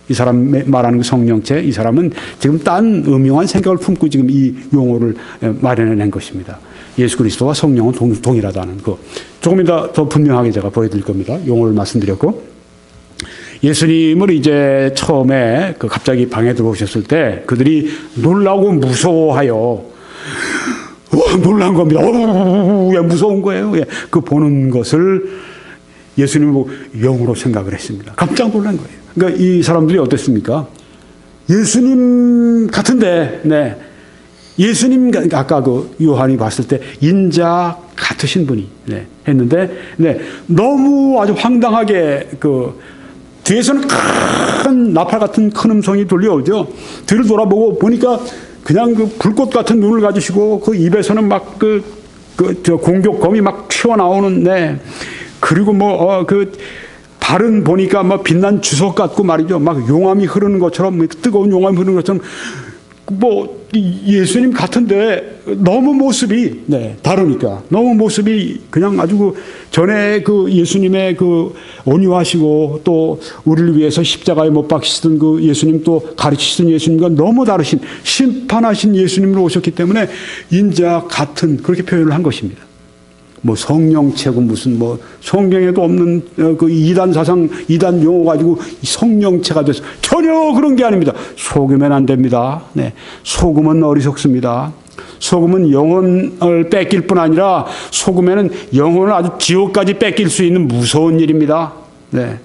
Speaker 1: 이 사람 말하는 그 성령체, 이 사람은 지금 딴 음흉한 생각을 품고 지금 이 용어를 마련해낸 것입니다. 예수 그리스도와 성령은 동일하다는 거. 조금 더 분명하게 제가 보여드릴 겁니다. 용어를 말씀드렸고, 예수님을 이제 처음에 갑자기 방에 들어오셨을 때 그들이 놀라고 무서워하여 놀란 겁니다. 무서운 거예요. 그 보는 것을 예수님을 보고 영으로 생각을 했습니다. 깜짝 놀란 거예요. 그러니까 이 사람들이 어땠습니까? 예수님 같은데, 네, 예수님, 아까 요한이 봤을 때 인자 같으신 분이, 네, 했는데, 네, 너무 아주 황당하게 뒤에서는 큰 나팔 같은 큰 음성이 들려오죠. 뒤를 돌아보고 보니까 그냥 불꽃 같은 눈을 가지시고 그 입에서는 막 공격검이 막 튀어나오는, 네. 그리고 발은 보니까 빛난 주석 같고 말이죠. 막 용암이 흐르는 것처럼, 뜨거운 용암이 흐르는 것처럼, 예수님 같은데 너무 모습이, 네, 다르니까. 너무 모습이 그냥 아주 전에 예수님의 온유하시고 또 우리를 위해서 십자가에 못 박히시던 예수님, 또 가르치시던 예수님과 너무 다르신, 심판하신 예수님으로 오셨기 때문에 인자 같은, 그렇게 표현을 한 것입니다. 뭐 성령체고 무슨 뭐 성경에도 없는 그 이단 사상, 이단 용어 가지고 성령체가 돼서 전혀 그런 게 아닙니다. 속으면 안 됩니다. 네. 속으면 어리석습니다. 속으면 영혼을 뺏길 뿐 아니라 속으면은 영혼을 아주 지옥까지 뺏길 수 있는 무서운 일입니다. 네.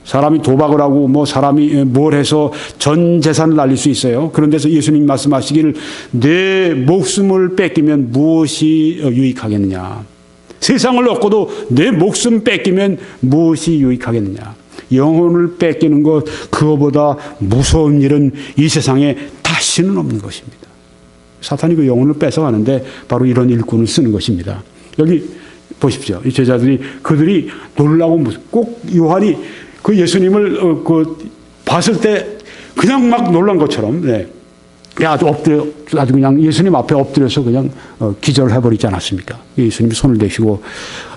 Speaker 1: 사람이 도박을 하고 뭐 사람이 뭘 해서 전 재산을 날릴 수 있어요. 그런데서 예수님 말씀하시기를 내 목숨을 뺏기면 무엇이 유익하겠느냐. 세상을 얻고도 내 목숨 뺏기면 무엇이 유익하겠느냐. 영혼을 뺏기는 것, 그거보다 무서운 일은 이 세상에 다시는 없는 것입니다. 사탄이 그 영혼을 뺏어가는데 바로 이런 일꾼을 쓰는 것입니다. 여기 보십시오. 이 제자들이 그들이 놀라고 꼭 요한이 그 예수님을 봤을 때 그냥 막 놀란 것처럼 네. 아주 그냥 예수님 앞에 엎드려서 그냥 기절을 해버리지 않았습니까? 예수님이 손을 대시고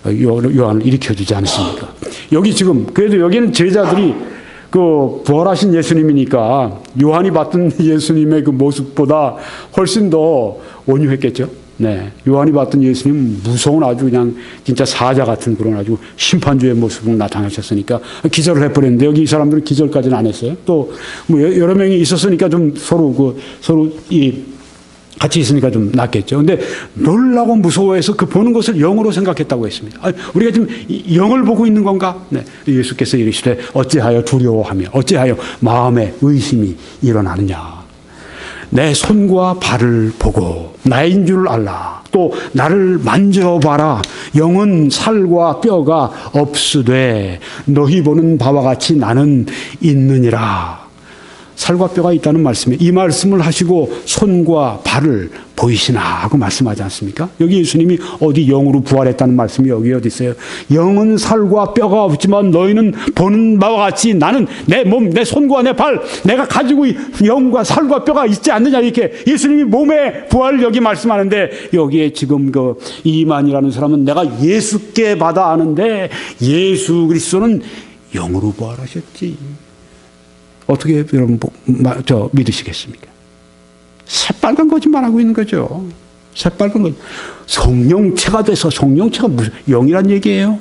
Speaker 1: 요한을 일으켜주지 않았습니까? 여기 지금 그래도 여기는 제자들이 그 부활하신 예수님이니까 요한이 봤던 예수님의 그 모습보다 훨씬 더 온유했겠죠. 네, 요한이 봤던 예수님 무서운 아주 그냥 진짜 사자 같은 그런 아주 심판주의 모습으로 나타나셨으니까 기절을 해버렸는데 여기 이 사람들은 기절까지는 안 했어요. 또 뭐 여러 명이 있었으니까 좀 서로 같이 있으니까 좀 낫겠죠. 근데 놀라고 무서워해서 그 보는 것을 영으로 생각했다고 했습니다. 아니, 우리가 지금 영을 보고 있는 건가? 네. 예수께서 이르시되 어찌하여 두려워하며 어찌하여 마음에 의심이 일어나느냐. 내 손과 발을 보고 나인 줄 알라. 또 나를 만져봐라. 영은 살과 뼈가 없으되 너희 보는 바와 같이 나는 있느니라. 살과 뼈가 있다는 말씀에 이 말씀을 하시고 손과 발을 보이시나 하고 말씀하지 않습니까? 여기 예수님이 어디 영으로 부활했다는 말씀이 여기 어디 있어요? 영은 살과 뼈가 없지만 너희는 보는 바와 같이 나는 내 몸, 내 손과 내 발, 내가 가지고 영과 살과 뼈가 있지 않느냐 이렇게 예수님이 몸의 부활을 여기 말씀하는데 여기에 지금 그 이만이라는 사람은 내가 예수께 받아 아는데 예수 그리스도는 영으로 부활하셨지. 어떻게 여러분 믿으시겠습니까? 새빨간 거짓말하고 있는 거죠. 새빨간 거. 성령체가 돼서 성령체가 무슨 영이란 얘기예요?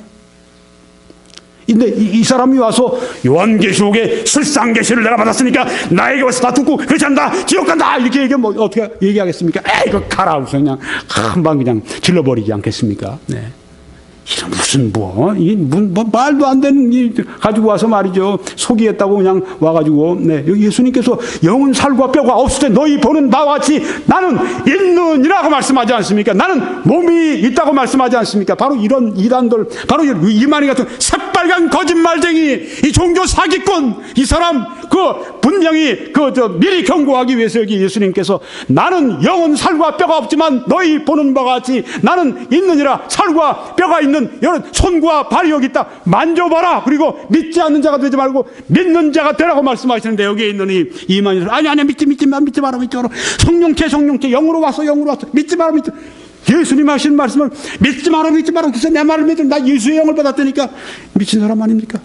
Speaker 1: 근데 이 사람이 와서 요한계시록에 설상계시를 내가 받았으니까 나에게 와서 다 듣고 그렇지 않다 지옥 간다 이렇게 얘기하면 뭐 어떻게 얘기하겠습니까? 에이 이거 가라 하고서 그냥 한방 그냥 질러버리지 않겠습니까? 네. 이런 무슨 뭐 말도 안 되는 가지고 와서 말이죠. 속이겠다고 그냥 와가지고 네. 여기 예수님께서 영은 살과 뼈가 없을 때 너희 보는 바와 같이 나는 있느니라고 말씀하지 않습니까? 나는 몸이 있다고 말씀하지 않습니까? 바로 이런 이단들, 바로 이만희 같은 새빨간 거짓말쟁이, 이 종교 사기꾼, 이 사람 그 분명히 미리 경고하기 위해서 여기 예수님께서 나는 영은 살과 뼈가 없지만 너희 보는 바와 같이 나는 있느니라. 살과 뼈가 있는 여러 손과 발이 여기 있다. 만져봐라. 그리고 믿지 않는 자가 되지 말고 믿는 자가 되라고 말씀하시는데 여기에 있는 이만희 아니 믿지 마라. 성령체 영으로 왔어. 믿지 마라. 예수님 하시는 말씀을 믿지 마라. 그래서 내 말을 믿으면 나 예수의 영을 받았다니까 미친 사람 아닙니까?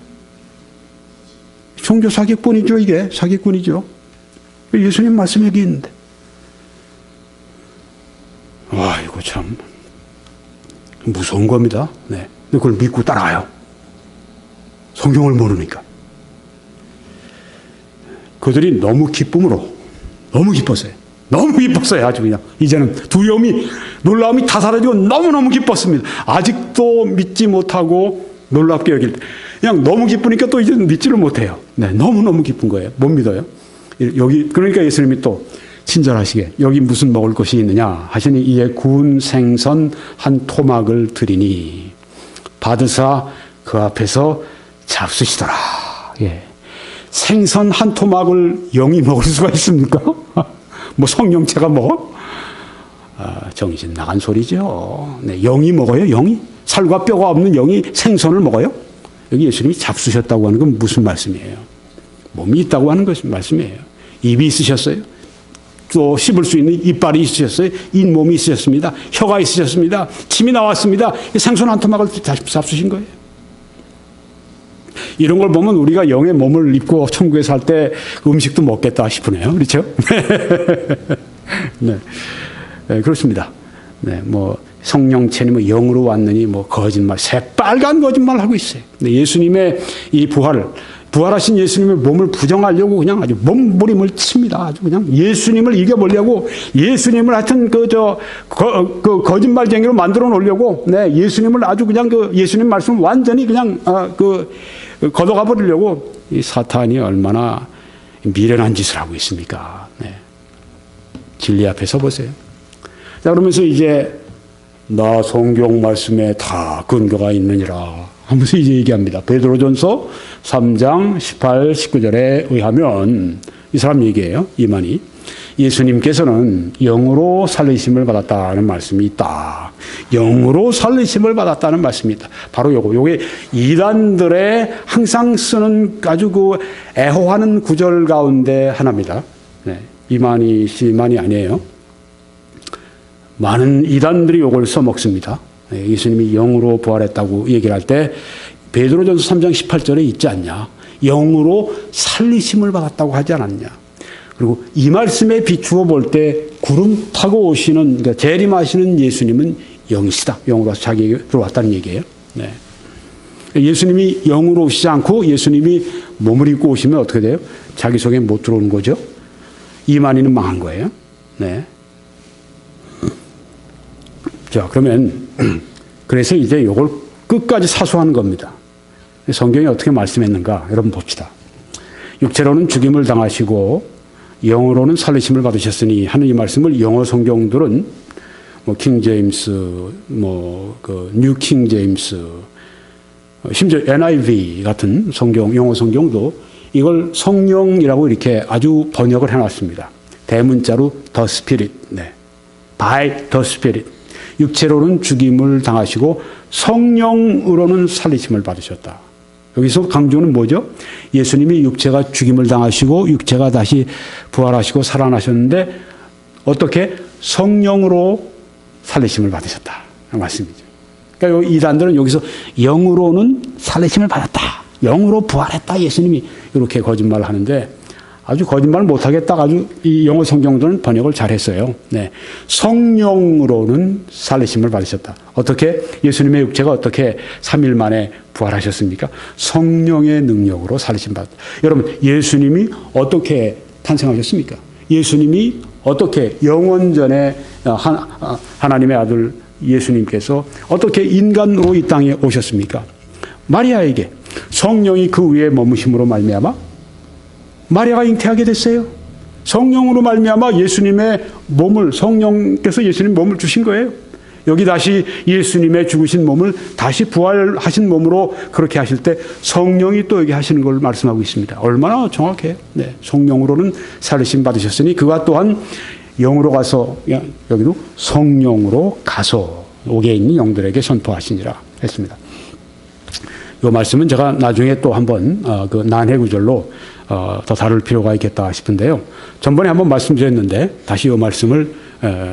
Speaker 1: 종교 사기꾼이죠. 이게 사기꾼이죠. 예수님 말씀 여기 있는데 와 이거 참 무서운 겁니다. 네. 근데 그걸 믿고 따라가요. 성경을 모르니까. 그들이 너무 기쁨으로 너무 기뻤어요. 아주 그냥 이제는 두려움이 놀라움이 다 사라지고 너무너무 기뻤습니다. 아직도 믿지 못하고 놀랍게 여길 때 그냥 너무 기쁘니까 또 이제 믿지를 못해요. 네, 너무너무 기쁜 거예요. 못 믿어요. 여기 그러니까 예수님이 또 친절하시게 여기 무슨 먹을 것이 있느냐 하시니 이에 구운 생선 한 토막을 드리니 받으사 그 앞에서 잡수시더라. 예. 생선 한 토막을 영이 먹을 수가 있습니까? 뭐 성령체가 먹어? 정신 나간 소리죠. 네, 영이 먹어요. 영이 살과 뼈가 없는 영이 생선을 먹어요. 여기 예수님이 잡수셨다고 하는 건 무슨 말씀이에요? 몸이 있다고 하는 것이 말씀이에요. 입이 있으셨어요. 또 씹을 수 있는 이빨이 있으셨어요. 잇몸이 있으셨습니다. 혀가 있으셨습니다. 침이 나왔습니다. 생선 한 토막을 잡수신 거예요. 이런 걸 보면 우리가 영의 몸을 입고 천국에 살 때 음식도 먹겠다 싶으네요. 그렇죠? 네. 네, 그렇습니다. 네, 뭐 성령체니 뭐 영으로 왔느니 뭐 거짓말, 새빨간 거짓말 하고 있어요. 근데 예수님의 이 부활하신 예수님의 몸을 부정하려고 그냥 아주 몸부림을 칩니다. 아주 그냥 예수님을 이겨보려고, 예수님을 하여튼 그 거짓말쟁이로 만들어 놓으려고, 네, 예수님을 아주 그냥 예수님 말씀을 완전히 그냥 걷어가 버리려고 이 사탄이 얼마나 미련한 짓을 하고 있습니까? 네. 진리 앞에 서 보세요. 자, 그러면서 이제 나 성경 말씀에 다 근거가 있느니라 하면서 이제 얘기합니다. 베드로전서 3장 18, 19절에 의하면 이 사람 얘기예요. 이만희. 예수님께서는 영으로 살리심을 받았다는 말씀이 있다. 영으로 살리심을 받았다는 말씀이 있다. 바로 요게 이단들의 항상 쓰는 아주 애호하는 구절 가운데 하나입니다. 네. 이만희 씨만이 아니에요. 많은 이단들이 요걸 써먹습니다. 네. 예수님이 영으로 부활했다고 얘기를 할 때 베드로전서 3장 18절에 있지 않냐. 영으로 살리심을 받았다고 하지 않았냐. 그리고 이 말씀에 비추어 볼 때 구름 타고 오시는, 그러니까 재림하시는 예수님은 영이시다. 영으로 와서 자기에게 들어왔다는 얘기예요. 네. 예수님이 영으로 오시지 않고 예수님이 몸을 입고 오시면 어떻게 돼요? 자기 속에 못 들어오는 거죠. 이만희는 망한 거예요. 네. 자, 그러면 그래서 이제 이걸 끝까지 사수하는 겁니다. 성경이 어떻게 말씀했는가? 여러분 봅시다. 육체로는 죽임을 당하시고 영어로는 살리심을 받으셨으니 하는 이 말씀을 영어 성경들은 뭐 킹제임스, 뉴 킹제임스, 심지어 NIV 같은 성경, 영어 성경도 이걸 성령이라고 이렇게 아주 번역을 해놨습니다. 대문자로 the Spirit, 네, by the Spirit. 육체로는 죽임을 당하시고 성령으로는 살리심을 받으셨다. 여기서 강조는 뭐죠? 예수님이 육체가 죽임을 당하시고 육체가 다시 부활하시고 살아나셨는데 어떻게? 성령으로 살리심을 받으셨다. 말씀이죠. 그러니까 이단들은 여기서 영으로는 살리심을 받았다. 영으로 부활했다. 예수님이 이렇게 거짓말을 하는데 아주 거짓말을 못하겠다. 아주 이 영어 성경들은 번역을 잘했어요. 네. 성령으로는 살리심을 받으셨다. 어떻게? 예수님의 육체가 어떻게 3일 만에 부활하셨습니까? 성령의 능력으로 살리심 받았다. 여러분, 예수님이 어떻게 탄생하셨습니까? 예수님이 어떻게 영원전에 하나님의 아들 예수님께서 어떻게 인간으로 이 땅에 오셨습니까? 마리아에게 성령이 그 위에 머무심으로 말미암아 마리아가 잉태하게 됐어요. 성령으로 말미암아 예수님의 몸을, 성령께서 예수님 몸을 주신 거예요. 여기 다시 예수님의 죽으신 몸을 다시 부활하신 몸으로 그렇게 하실 때 성령이 또 여기 하시는 걸 말씀하고 있습니다. 얼마나 정확해요. 네. 성령으로는 살리심 받으셨으니 그가 또한 영으로 가서, 여기도 성령으로 가서 옥에 있는 영들에게 선포하시니라 했습니다. 이 말씀은 제가 나중에 또 한번 그 난해 구절로 더 다룰 필요가 있겠다 싶은데요. 전번에 한번 말씀드렸는데 다시 이 말씀을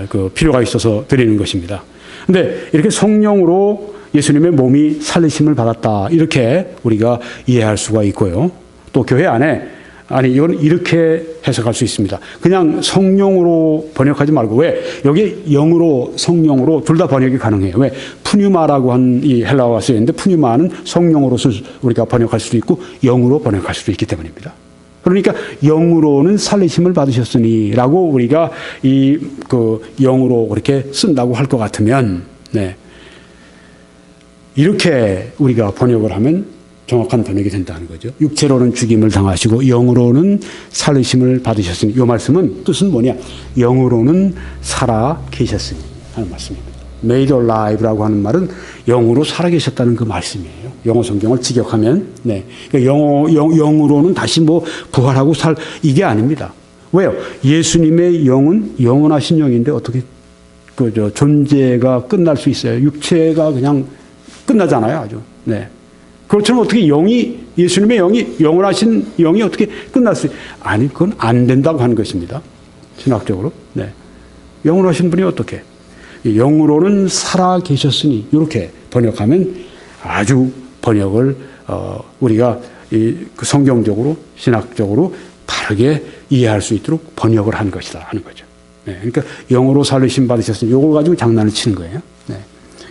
Speaker 1: 그 필요가 있어서 드리는 것입니다. 근데 이렇게 성령으로 예수님의 몸이 살리심을 받았다. 이렇게 우리가 이해할 수가 있고요. 또 교회 안에 이건 이렇게 해석할 수 있습니다. 그냥 성령으로 번역하지 말고 왜? 여기 영으로 성령으로 둘 다 번역이 가능해요. 왜? 푸뉴마라고 한 이 헬라어가 쓰여있는데 푸뉴마는 성령으로 우리가 번역할 수도 있고 영으로 번역할 수도 있기 때문입니다. 그러니까 영으로는 살리심을 받으셨으니 라고 우리가 영으로 그렇게 쓴다고 할 것 같으면, 네. 이렇게 우리가 번역을 하면 정확한 번역이 된다는 거죠. 육체로는 죽임을 당하시고 영으로는 살리심을 받으셨으니, 이 말씀은 뜻은 뭐냐? 영으로는 살아 계셨으니 하는 말씀입니다. made alive라고 하는 말은 영으로 살아 계셨다는 그 말씀이에요. 영어 성경을 직역하면, 네. 그러니까 영으로는 다시 부활하고 이게 아닙니다. 왜요? 예수님의 영은 영원하신 영인데 어떻게 존재가 끝날 수 있어요? 육체가 그냥 끝나잖아요, 아주. 네. 그렇지만 어떻게 예수님의 영이, 영원하신 영이 어떻게 끝날 수, 아니, 그건 안 된다고 하는 것입니다. 신학적으로. 네. 영원하신 분이 어떻게? 영으로는 살아 계셨으니, 이렇게 번역하면 아주 번역을, 우리가 그 성경적으로, 신학적으로 바르게 이해할 수 있도록 번역을 한 것이다 하는 거죠. 네, 그러니까 영으로 살리심 받으셨으니 요걸 가지고 장난을 치는 거예요. 네.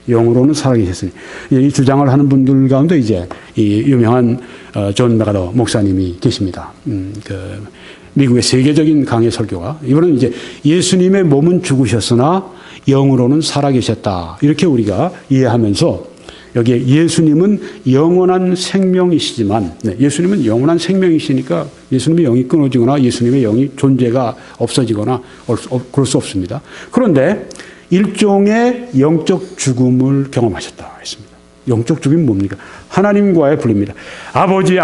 Speaker 1: 영으로는 살아계셨으니 이 주장을 하는 분들 가운데 이제 이 유명한 존 메가더 목사님이 계십니다. 그 미국의 세계적인 강해 설교가 이번은 이제 예수님의 몸은 죽으셨으나 영으로는 살아계셨다 이렇게 우리가 이해하면서 여기에 예수님은 영원한 생명이시지만 네, 예수님은 영원한 생명이시니까 예수님의 영이 끊어지거나 예수님의 영이 존재가 없어지거나 그럴 수 없습니다. 그런데 일종의 영적 죽음을 경험하셨다 했습니다. 영적 죽음이 뭡니까? 하나님과의 분리입니다. 아버지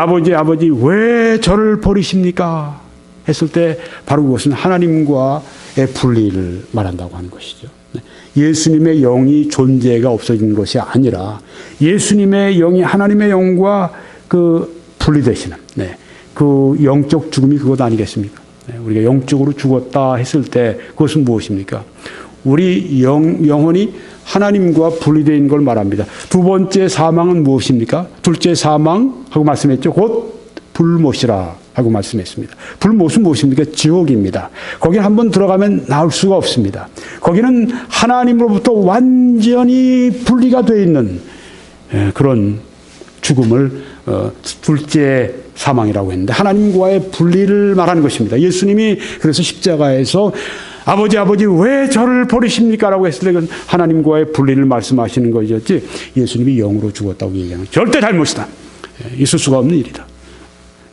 Speaker 1: 왜 저를 버리십니까? 했을 때 바로 그것은 하나님과의 분리를 말한다고 하는 것이죠. 예수님의 영이 존재가 없어진 것이 아니라 예수님의 영이 하나님의 영과 그 분리되시는 그 영적 죽음이 그것 아니겠습니까? 우리가 영적으로 죽었다 했을 때 그것은 무엇입니까? 우리 영혼이 하나님과 분리되어 있는 걸 말합니다. 두 번째 사망은 무엇입니까? 둘째 사망하고 말씀했죠. 곧 불못이라 하고 말씀했습니다. 불못은 무엇입니까? 지옥입니다. 거기는 한번 들어가면 나올 수가 없습니다. 거기는 하나님으로부터 완전히 분리가 되어 있는 그런 죽음을 둘째 사망이라고 했는데 하나님과의 분리를 말하는 것입니다. 예수님이 그래서 십자가에서 아버지 왜 저를 버리십니까? 라고 했을 때 그건 하나님과의 분리를 말씀하시는 것이었지 예수님이 영으로 죽었다고 얘기하는 절대 잘못이다. 있을 수가 없는 일이다.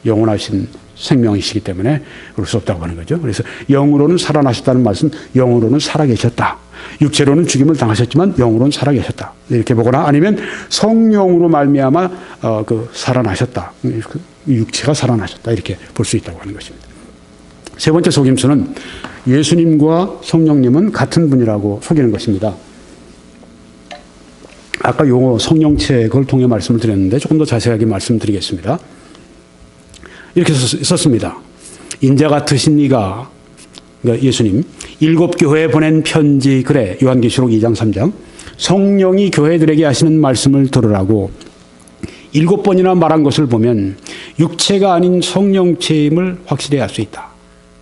Speaker 1: 영원하신 생명이시기 때문에 그럴 수 없다고 하는 거죠. 그래서 영으로는 살아나셨다는 말씀, 영으로는 살아계셨다. 육체로는 죽임을 당하셨지만 영으로는 살아계셨다. 이렇게 보거나 아니면 성령으로 말미암아 살아나셨다. 육체가 살아나셨다. 이렇게 볼 수 있다고 하는 것입니다. 세 번째 속임수는 예수님과 성령님은 같은 분이라고 속이는 것입니다. 아까 용어 성령체 그걸 통해 말씀을 드렸는데 조금 더 자세하게 말씀드리겠습니다. 이렇게 썼습니다. 인자 같으신 이가 그러니까 예수님 7 교회에 보낸 편지 그래 요한계시록 2장 3장 성령이 교회들에게 하시는 말씀을 들으라고 7번이나 말한 것을 보면 육체가 아닌 성령체임을 확실히 알 수 있다.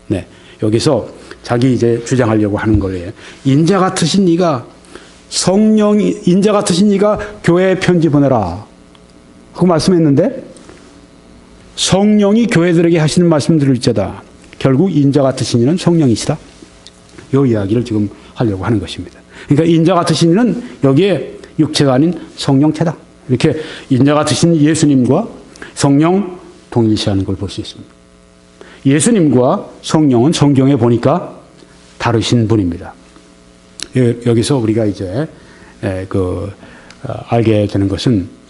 Speaker 1: 네, 여기서 자기 이제 주장하려고 하는 거예요. 인자 같으신 이가 인자 같으신 이가 교회에 편지 보내라 하고 말씀했는데 성령이 교회들에게 하시는 말씀 들을지어다. 결국 인자 같으신 이는 성령이시다. 이 이야기를 지금 하려고 하는 것입니다. 그러니까 인자 같으신 이는 여기에 육체가 아닌 성령체다. 이렇게 인자 같으신 예수님과 성령 동일시하는 걸 볼 수 있습니다. 예수님과 성령은 성경에 보니까 다르신 분입니다. 여기서 우리가 이제 알게 되는 것은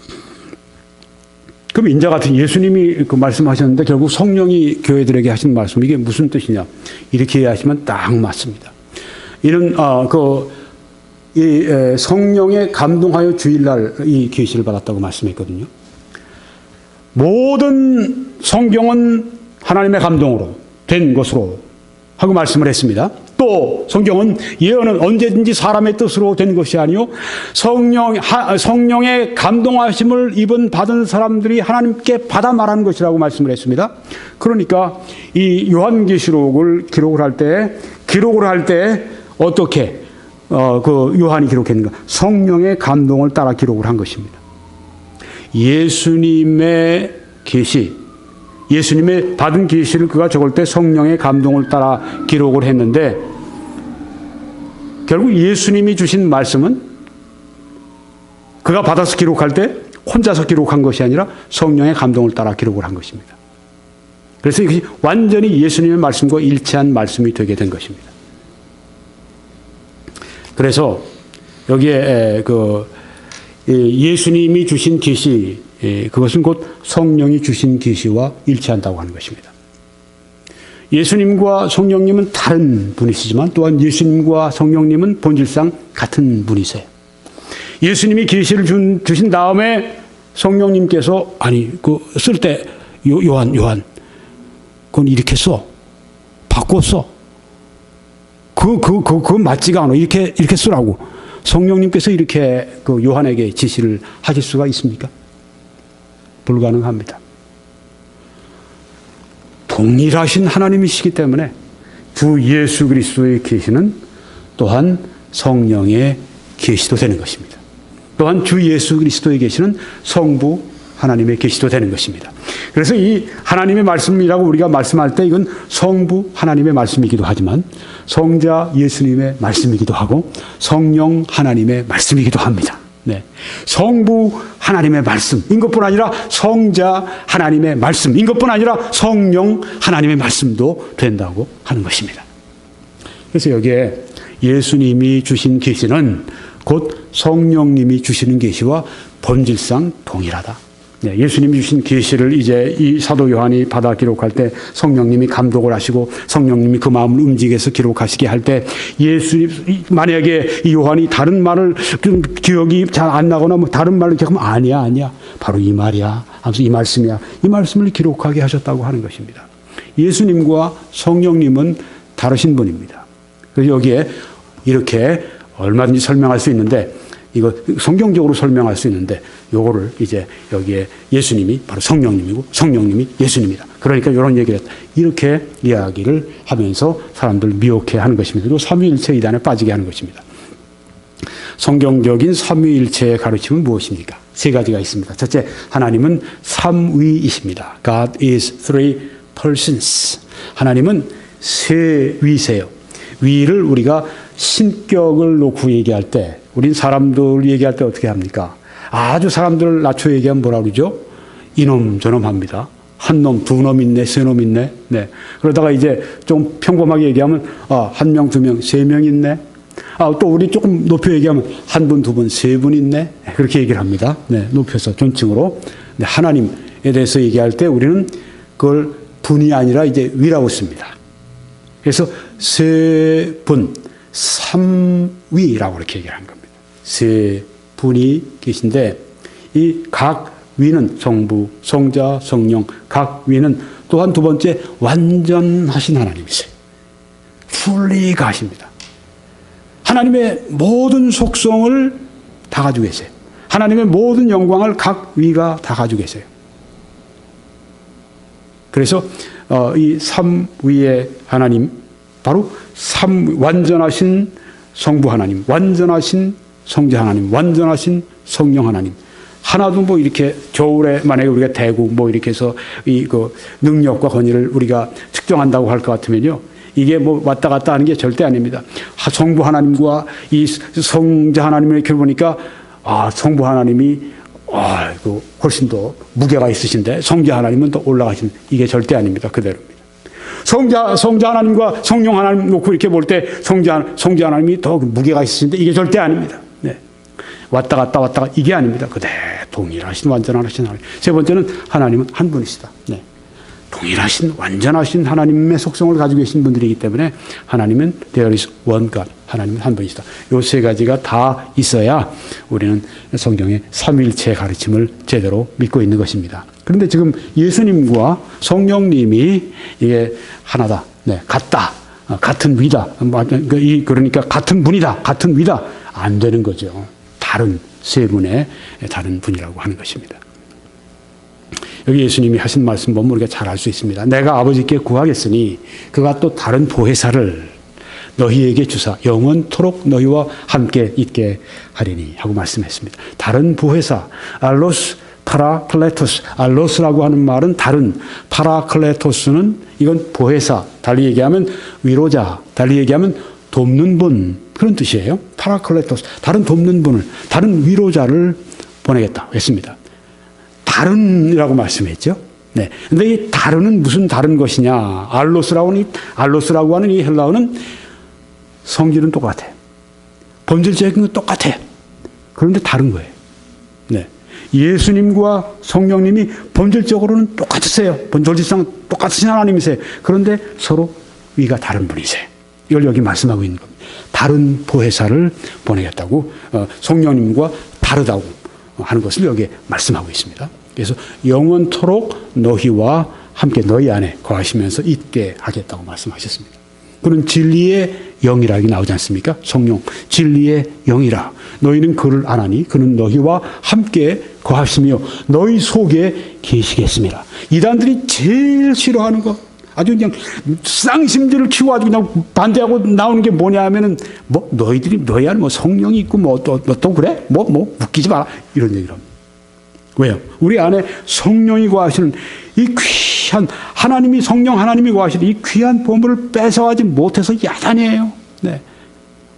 Speaker 1: 그럼 인자 같은 예수님이 말씀하셨는데 결국 성령이 교회들에게 하신 말씀 이게 무슨 뜻이냐 이렇게 이해하시면 딱 맞습니다. 이는 성령에 감동하여 주일날 이 계시를 받았다고 말씀했거든요. 모든 성경은 하나님의 감동으로 된 것으로 하고 말씀을 했습니다. 또 성경은 예언은 언제든지 사람의 뜻으로 된 것이 아니요 성령의 감동하심을 받은 사람들이 하나님께 받아 말하는 것이라고 말씀을 했습니다. 그러니까 이 요한계시록을 기록을 할 때 어떻게 요한이 기록했는가? 성령의 감동을 따라 기록을 한 것입니다. 예수님의 계시, 예수님의 받은 계시를 그가 적을 때 성령의 감동을 따라 기록을 했는데 결국 예수님이 주신 말씀은 그가 받아서 기록할 때 혼자서 기록한 것이 아니라 성령의 감동을 따라 기록을 한 것입니다. 그래서 이것이 완전히 예수님의 말씀과 일치한 말씀이 되게 된 것입니다. 그래서 여기에 예수님이 주신 계시 그것은 곧 성령이 주신 계시와 일치한다고 하는 것입니다. 예수님과 성령님은 다른 분이시지만 또한 예수님과 성령님은 본질상 같은 분이세요. 예수님이 계시를 주신 다음에 성령님께서 쓸 때 요한 그건 이렇게 써 바꿔 써 그거 맞지가 않아 이렇게 쓰라고 성령님께서 이렇게 요한에게 지시를 하실 수가 있습니까? 불가능합니다. 동일하신 하나님이시기 때문에 주 예수 그리스도의 계시는 또한 성령의 계시도 되는 것입니다. 또한 주 예수 그리스도의 계시는 성부 하나님의 계시도 되는 것입니다. 그래서 이 하나님의 말씀이라고 우리가 말씀할 때 이건 성부 하나님의 말씀이기도 하지만 성자 예수님의 말씀이기도 하고 성령 하나님의 말씀이기도 합니다. 네. 성부 하나님의 말씀인 것뿐 아니라 성자 하나님의 말씀인 것뿐 아니라 성령 하나님의 말씀도 된다고 하는 것입니다. 그래서 여기에 예수님이 주신 계시는 곧 성령님이 주시는 계시와 본질상 동일하다. 네, 예수님이 주신 계시를 이제 이 사도 요한이 받아 기록할 때 성령님이 감독을 하시고 성령님이 그 마음을 움직이게 해서 기록하시게 할 때 만약에 이 요한이 다른 말을 기억이 잘 안 나거나 뭐 다른 말을 기억하면 아니야 바로 이 말이야 하면서 이 말씀이야 이 말씀을 기록하게 하셨다고 하는 것입니다. 예수님과 성령님은 다르신 분입니다. 그래서 여기에 이렇게 얼마든지 설명할 수 있는데 이거 성경적으로 설명할 수 있는데 요거를 이제 여기에 예수님이 바로 성령님이고 성령님이 예수님이다. 그러니까 이런 얘기를 했다. 이렇게 이야기를 하면서 사람들 미혹해 하는 것입니다. 그리고 삼위일체 이단에 빠지게 하는 것입니다. 성경적인 삼위일체의 가르침은 무엇입니까? 세 가지가 있습니다. 첫째, 하나님은 삼위이십니다. God is three persons. 하나님은 세 위세요. 위를 우리가 신격을 놓고 얘기할 때 우린 사람들 얘기할 때 어떻게 합니까? 아주 사람들을 낮춰 얘기하면 뭐라 그러죠? 이놈 저놈 합니다. 한 놈, 두 놈 있네, 세 놈 있네. 네. 그러다가 이제 좀 평범하게 얘기하면 한 명, 두 명, 세 명 있네. 또 우리 조금 높여 얘기하면 한 분, 두 분, 세 분 있네. 그렇게 얘기를 합니다. 네, 높여서 존칭으로. 네, 하나님에 대해서 얘기할 때 우리는 그걸 분이 아니라 이제 위라고 씁니다. 그래서 세 분, 삼위라고 이렇게 얘기를 하는 겁니다. 세 분이 계신데 이 각 위는 성부, 성자, 성령 각 위는 또한 두 번째 완전하신 하나님이세요. fully 가십니다. 하나님의 모든 속성을 다 가지고 계세요. 하나님의 모든 영광을 각 위가 다 가지고 계세요. 그래서 이 삼위의 하나님 바로 완전하신 성부 하나님, 완전하신 성자 하나님, 완전하신 성령 하나님. 하나도 뭐 이렇게 겨울에 만약에 우리가 대구 뭐 이렇게 해서 그 능력과 권위를 우리가 측정한다고 할 것 같으면요. 이게 뭐 왔다 갔다 하는 게 절대 아닙니다. 성부 하나님과 이 성자 하나님을 이렇게 보니까 성부 하나님이 훨씬 더 무게가 있으신데 성자 하나님은 더 올라가신 이게 절대 아닙니다. 그대로입니다. 성자 하나님과 성령 하나님 놓고 이렇게 볼 때 성자 하나님이 더 무게가 있으신데 이게 절대 아닙니다. 네. 왔다 갔다 이게 아닙니다. 그대로 동일하신 완전하신 하나님. 세 번째는 하나님은 한 분이시다. 네. 동일하신 완전하신 하나님의 속성을 가지고 계신 분들이기 때문에 하나님은 there is one God. 하나님은 한 분이시다. 이 세 가지가 다 있어야 우리는 성경의 삼위일체 가르침을 제대로 믿고 있는 것입니다. 그런데 지금 예수님과 성령님이 이게 하나다. 네, 같다. 같은 위다. 그러니까 같은 분이다. 같은 위다. 안 되는 거죠. 다른 세 분의 다른 분이라고 하는 것입니다. 여기 예수님이 하신 말씀 보면 우리가 잘 알 수 있습니다. 내가 아버지께 구하겠으니 그가 또 다른 보혜사를 너희에게 주사 영원토록 너희와 함께 있게 하리니 하고 말씀했습니다. 다른 보혜사 알로스 파라클레토스 알로스라고 하는 말은 다른 파라클레토스는 이건 보혜사 달리 얘기하면 위로자 달리 얘기하면 돕는 분 그런 뜻이에요. 파라클레토스 다른 돕는 분을 다른 위로자를 보내겠다 했습니다. 다른이라고 말씀했죠. 네. 근데 이 다른은 무슨 다른 것이냐? 알로스라고 하는 이 헬라어는 성질은 똑같아. 본질적인 건 똑같아. 그런데 다른 거예요. 네. 예수님과 성령님이 본질적으로는 똑같으세요. 본질상 똑같으신 하나님이세요. 그런데 서로 위가 다른 분이세요. 이걸 여기 말씀하고 있는 겁니다. 다른 보혜사를 보내겠다고 성령님과 다르다고 하는 것을 여기에 말씀하고 있습니다. 그래서 영원토록 너희와 함께 너희 안에 거하시면서 있게 하겠다고 말씀하셨습니다. 그는 진리의 영이라기 나오지 않습니까? 성령 진리의 영이라 너희는 그를 아나니 그는 너희와 함께 거하시며 너희 속에 계시겠습니다. 이단들이 제일 싫어하는 것 아주 그냥 쌍심지를 키고 아주 그냥 반대하고 나오는 게 뭐냐 하면은 뭐 너희 안에 뭐 성령이 있고 뭐 또 그래? 뭐 웃기지 마라. 이런 얘기를 합니다. 왜요? 우리 안에 성령이 거하시는 이 귀한 하나님이 성령 하나님이 거하시는 이 귀한 보물을 뺏어가지 못해서 야단이에요. 네.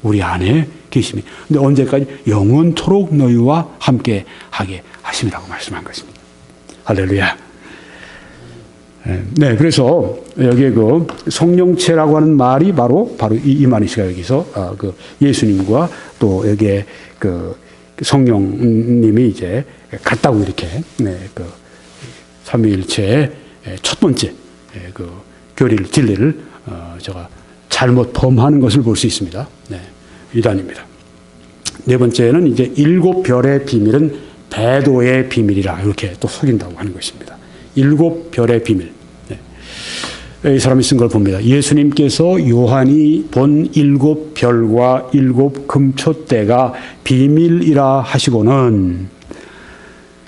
Speaker 1: 우리 안에 계심이. 근데 언제까지? 영원토록 너희와 함께 하게 하심이라고 말씀한 것입니다. 할렐루야. 네, 그래서 여기에 그 성령체라고 하는 말이 바로 이만희 씨가 여기서 그 예수님과 또 여기에 그 성령님이 이제 같다고 이렇게 그 삼위일체의 첫 번째 그 진리를 제가 잘못 범하는 것을 볼 수 있습니다. 네, 이단입니다. 네 번째는 이제 일곱 별의 비밀은 배도의 비밀이라 이렇게 또 속인다고 하는 것입니다. 일곱 별의 비밀. 네. 이 사람이 쓴 걸 봅니다. 예수님께서 요한이 본 일곱 별과 일곱 금초대가 비밀이라 하시고는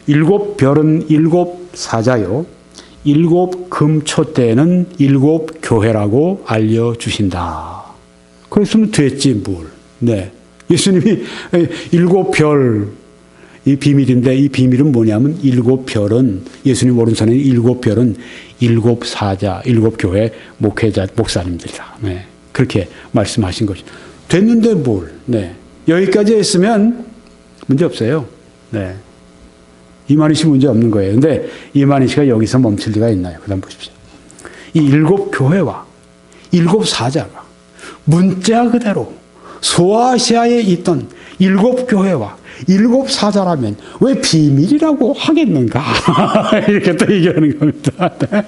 Speaker 1: 일곱 별은 일곱 사자요. 일곱 금초대는 일곱 교회라고 알려주신다. 그랬으면 됐지 뭘. 네. 예수님이 일곱 별 이 비밀인데 이 비밀은 뭐냐면 일곱 별은 예수님 오른손에 일곱 별은 일곱 사자, 일곱 교회 목회자, 목사님들이다. 네. 그렇게 말씀하신 것이 됐는데 뭘. 네. 여기까지 했으면 문제 없어요. 네. 이만희 씨 문제 없는 거예요. 근데 이만희 씨가 여기서 멈출 리가 있나요? 그 다음 보십시오. 이 일곱 교회와 일곱 사자가 문자 그대로 소아시아에 있던 일곱 교회와 일곱 사자라면 왜 비밀이라고 하겠는가? 이렇게 또 얘기하는 겁니다. 네.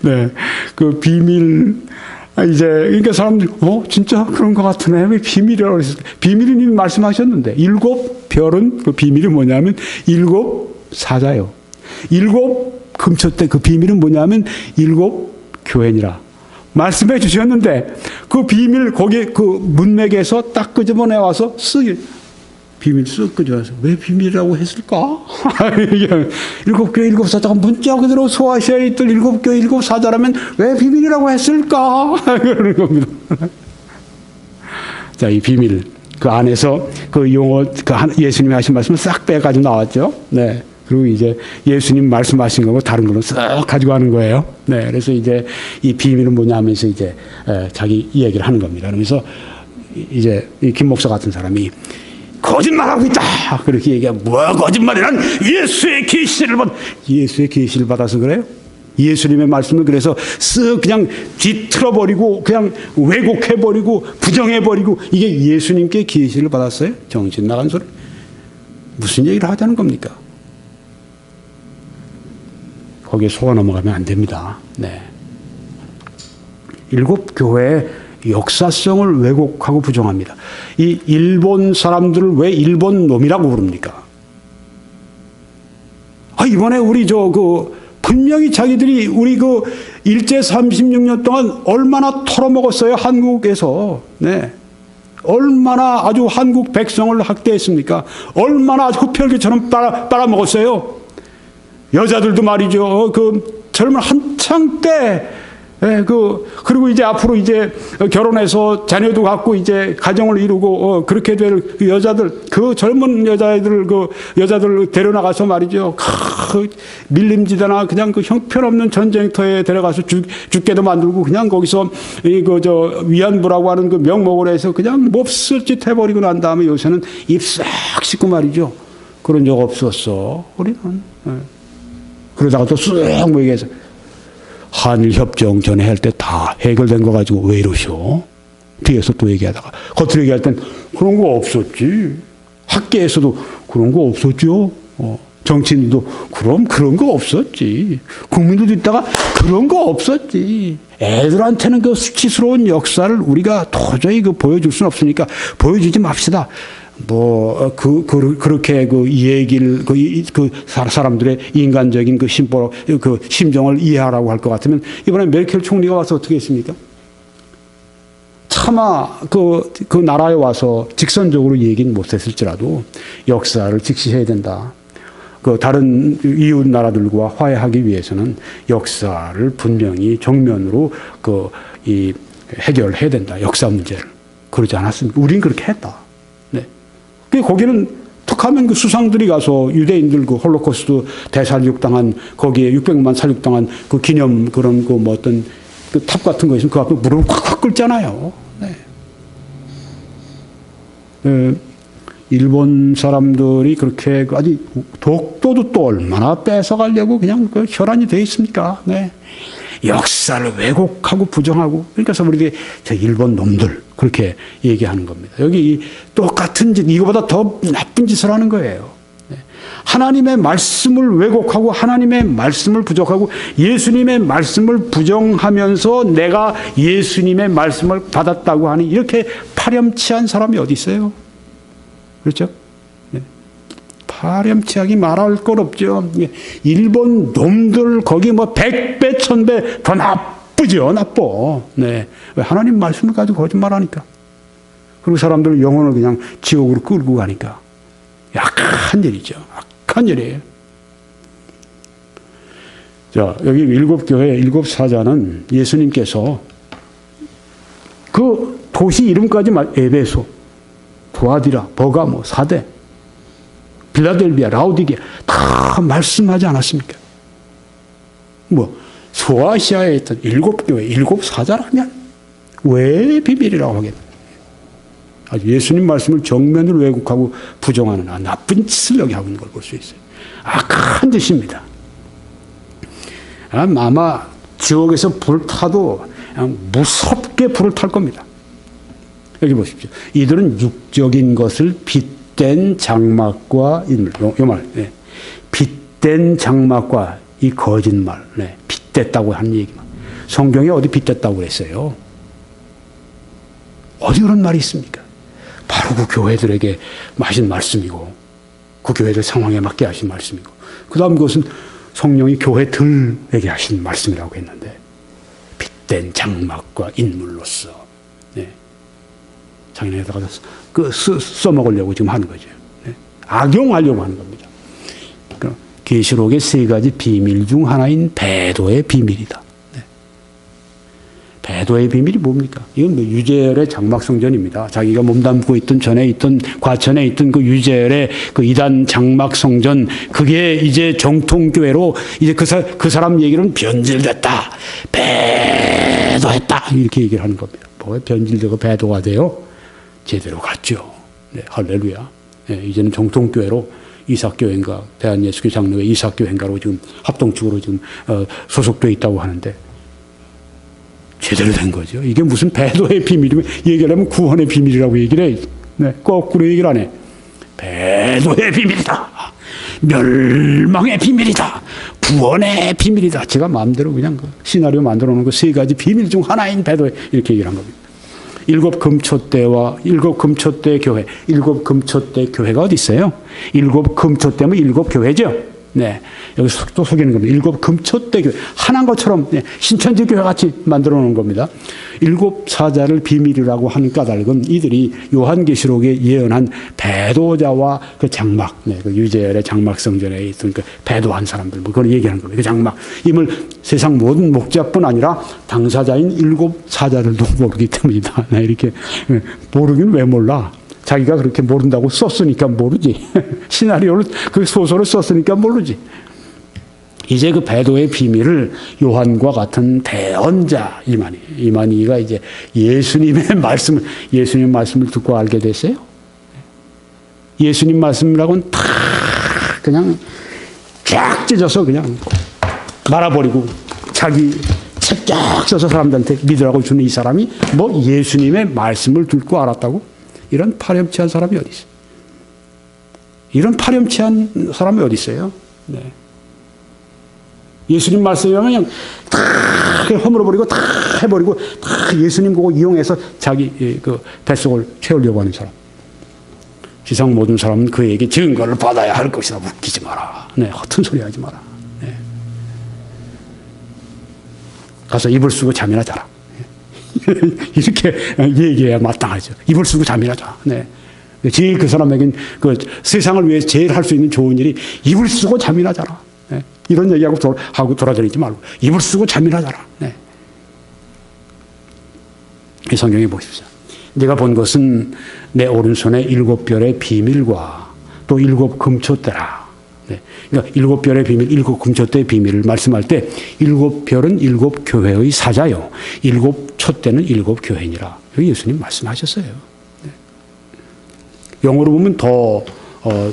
Speaker 1: 네. 그 비밀, 이제, 그러니까 사람들이, 진짜 그런 것 같으네. 왜 비밀이라고 그랬을까? 비밀은 이미 말씀하셨는데, 일곱 별은 그 비밀이 뭐냐면, 일곱 사자요. 일곱 금초대 그 비밀은 뭐냐면, 일곱 교회니라. 말씀해 주셨는데, 그 비밀, 거기 그 문맥에서 딱 끄집어내 와서 비밀 쓱 끄집어내서 왜 비밀이라고 했을까? 일곱 교회, 일곱 사자가 문자 그대로 소아시아에 있던 일곱 교회, 일곱 사자라면 왜 비밀이라고 했을까? 그러는 겁니다. 자, 이 비밀, 그 안에서 그 용어, 예수님이 하신 말씀을 싹 빼가지고 나왔죠. 네. 그리고 이제 예수님 말씀하신 거고 다른 거는 싹 가지고 가는 거예요. 네. 그래서 이제 이 비밀은 뭐냐 하면서 이제 자기 이야기를 하는 겁니다. 그러면서 이제 이 김 목사 같은 사람이 거짓말하고 있다. 그렇게 얘기하면 뭐야 거짓말이 난 예수의 계시를 받아서 그래요. 예수님의 말씀을 그래서 쓱 그냥 뒤틀어버리고 그냥 왜곡해버리고 부정해버리고 이게 예수님께 계시를 받았어요? 정신 나간 소리. 무슨 얘기를 하자는 겁니까? 거기에 속아 넘어가면 안 됩니다. 네. 일곱 교회의 역사성을 왜곡하고 부정합니다. 이 일본 사람들을 왜 일본 놈이라고 부릅니까? 이번에 우리 분명히 자기들이 우리 일제 36년 동안 얼마나 털어먹었어요, 한국에서. 네. 얼마나 아주 한국 백성을 학대했습니까? 얼마나 흡혈귀처럼 빨아먹었어요. 여자들도 말이죠. 젊은 한창 때, 그리고 이제 앞으로 이제 결혼해서 자녀도 갖고 이제 가정을 이루고, 그렇게 될 그 여자들, 그 젊은 여자들 데려나가서 말이죠. 밀림지대나 그냥 형편없는 전쟁터에 데려가서 죽게도 만들고, 그냥 거기서 위안부라고 하는 그 명목을 해서 그냥 몹쓸 짓 해버리고 난 다음에 요새는 입 싹 씻고 말이죠. 그런 적 없었어, 우리는. 그러다가 또 쑥 뭐 얘기해서 한일협정 전에 할 때 다 해결된 거 가지고 왜 이러시오? 뒤에서 또 얘기하다가 겉으로 얘기할 땐 그런 거 없었지. 학계에서도 그런 거 없었죠. 정치인들도 그런 거 없었지. 국민들도 있다가 그런 거 없었지. 애들한테는 그 수치스러운 역사를 우리가 도저히 보여줄 수는 없으니까 보여주지 맙시다. 그렇게 이 얘기를, 사람들의 인간적인 심정을 이해하라고 할 것 같으면, 이번에 메르켈 총리가 와서 어떻게 했습니까? 차마 그 나라에 와서 직선적으로 얘기는 못했을지라도 역사를 직시해야 된다. 그 다른 이웃 나라들과 화해하기 위해서는 역사를 분명히 정면으로 이 해결해야 된다. 역사 문제를. 그러지 않았습니까? 우린 그렇게 했다. 네. 거기는 툭하면 그 수상들이 가서 유대인들 그 홀로코스트 대살육당한 거기에 600만 살육당한 그 기념 그런 그 뭐 어떤 그 탑 같은 거 있으면 그 앞에 무릎을 콱콱 꿇잖아요. 네. 일본 사람들이 그렇게 아주 독도도 또 얼마나 뺏어가려고 그냥 그 혈안이 돼 있습니까? 네. 역사를 왜곡하고 부정하고 그러니까 우리 저 일본 놈들 그렇게 얘기하는 겁니다. 여기 똑같은 짓 이거보다 더 나쁜 짓을 하는 거예요. 하나님의 말씀을 왜곡하고 하나님의 말씀을 부족하고 예수님의 말씀을 부정하면서 내가 예수님의 말씀을 받았다고 하는 이렇게 파렴치한 사람이 어디 있어요? 그렇죠? 파렴치하기 말할 것 없죠. 일본 놈들 거기 뭐 100배, 1000배 더 나쁘죠. 나빠. 네. 왜 하나님 말씀을 가지고 거짓말하니까. 그리고 사람들 영혼을 그냥 지옥으로 끌고 가니까. 약한 일이죠. 약한 일이에요. 자, 여기 7교회 7사자는 예수님께서 그 도시 이름까지 에베소, 두아디라, 버가모, 사대, 빌라델비아, 라오디게아 다 말씀하지 않았습니까? 뭐 소아시아에 있던 7교회 7사자라면 왜 비밀이라고 하겠나? 아주 예수님 말씀을 정면으로 왜곡하고 부정하는 나쁜 짓을 여기 하고 있는 걸 볼 수 있어요. 악한 짓입니다. 아마 지옥에서 불 타도 그냥 무섭게 불을 탈 겁니다. 여기 보십시오. 이들은 육적인 것을 빗댄 장막과 인물. 요 말. 네. 빗댄 장막과 이 거짓말. 네. 빗댔다고 하는 얘기만. 성경에 어디 빗댔다고 그랬어요? 어디 그런 말이 있습니까? 바로 그 교회들에게 하신 말씀이고 그 교회들 상황에 맞게 하신 말씀이고 그 다음 그것은 성령이 교회들에게 하신 말씀이라고 했는데 빗댄 장막과 인물로서 네. 자기네에다가 써먹으려고 지금 하는 거죠. 네. 악용하려고 하는 겁니다. 그러니까 계시록의 3가지 비밀 중 하나인 배도의 비밀이다. 네. 배도의 비밀이 뭡니까? 이건 뭐 유재열의 장막성전입니다. 자기가 몸담고 있던 전에 있던 과천에 있던 그 유재열의 그 이단 장막성전 그게 이제 정통교회로 이제 그 사람 얘기는 변질됐다. 배도했다. 이렇게 얘기를 하는 겁니다. 뭐가 변질되고 배도가 돼요? 제대로 갔죠. 네, 할렐루야. 네, 이제는 정통교회로 이삭교회인가 대한예수교 장로회 이삭교회인가로 지금 합동측으로 지금 소속되어 있다고 하는데 제대로 된 거죠. 이게 무슨 배도의 비밀이면 얘기를 하면 구원의 비밀이라고 얘기를 해. 네, 거꾸로 얘기를 안 해. 배도의 비밀이다. 멸망의 비밀이다. 구원의 비밀이다. 제가 마음대로 그냥 그 시나리오 만들어 놓은 그 3가지 비밀 중 하나인 배도의 이렇게 얘기를 한 겁니다. 7금초대와 7금초대 교회, 7금초대 교회가 어디 있어요? 7금초대면 7교회죠. 네. 여기서 또 속이는 겁니다. 7금초대 교회. 하나인 것처럼 신천지 교회 같이 만들어 놓은 겁니다. 7사자를 비밀이라고 하는 까닭은 이들이 요한계시록에 예언한 배도자와 그 장막, 네, 그 유재열의 장막성전에 있던 그 배도한 사람들, 뭐 그걸 얘기하는 겁니다. 그 장막. 임을 세상 모든 목자뿐 아니라 당사자인 7사자들도 모르기 때문이다. 네, 이렇게. 모르긴 왜 몰라? 자기가 그렇게 모른다고 썼으니까 모르지. 시나리오를, 그 소설을 썼으니까 모르지. 이제 그 배도의 비밀을 요한과 같은 대언자 이만희가 이제 예수님의 말씀을 듣고 알게 됐어요. 예수님 말씀이라고는 다 그냥 쫙 찢어서 그냥 말아버리고 자기 책 쫙 써서 사람들한테 믿으라고 주는 이 사람이 뭐 예수님의 말씀을 듣고 알았다고? 이런 파렴치한 사람이 어디 있어요? 이런 파렴치한 사람이 어디 있어요? 네. 예수님 말씀이면 그냥 다 허물어버리고 다 해버리고 다 예수님 보고 이용해서 자기 그 뱃속을 채우려고 하는 사람. 지상 모든 사람은 그에게 증거를 받아야 할 것이다. 웃기지 마라. 네, 허튼 소리 하지 마라. 네. 가서 이불 쓰고 잠이나 자라. 이렇게 얘기해야 마땅하죠. 이불 쓰고 잠이나 자. 네. 제일 그 사람에겐 그 세상을 위해서 제일 할 수 있는 좋은 일이 이불 쓰고 잠이나 자라. 네. 이런 얘기하고 돌아다니지 말고 이불 쓰고 잠이나 자라. 네. 이 성경에 보십시오. 네가 본 것은 내 오른손에 7별의 비밀과 또 7 금초대라. 네. 그러니까 7별의 비밀, 7 금초대의 비밀을 말씀할 때 7별은 7 교회의 사자요. 7 촛대는 7 교회니라. 여기 예수님 말씀하셨어요. 네. 영어로 보면 더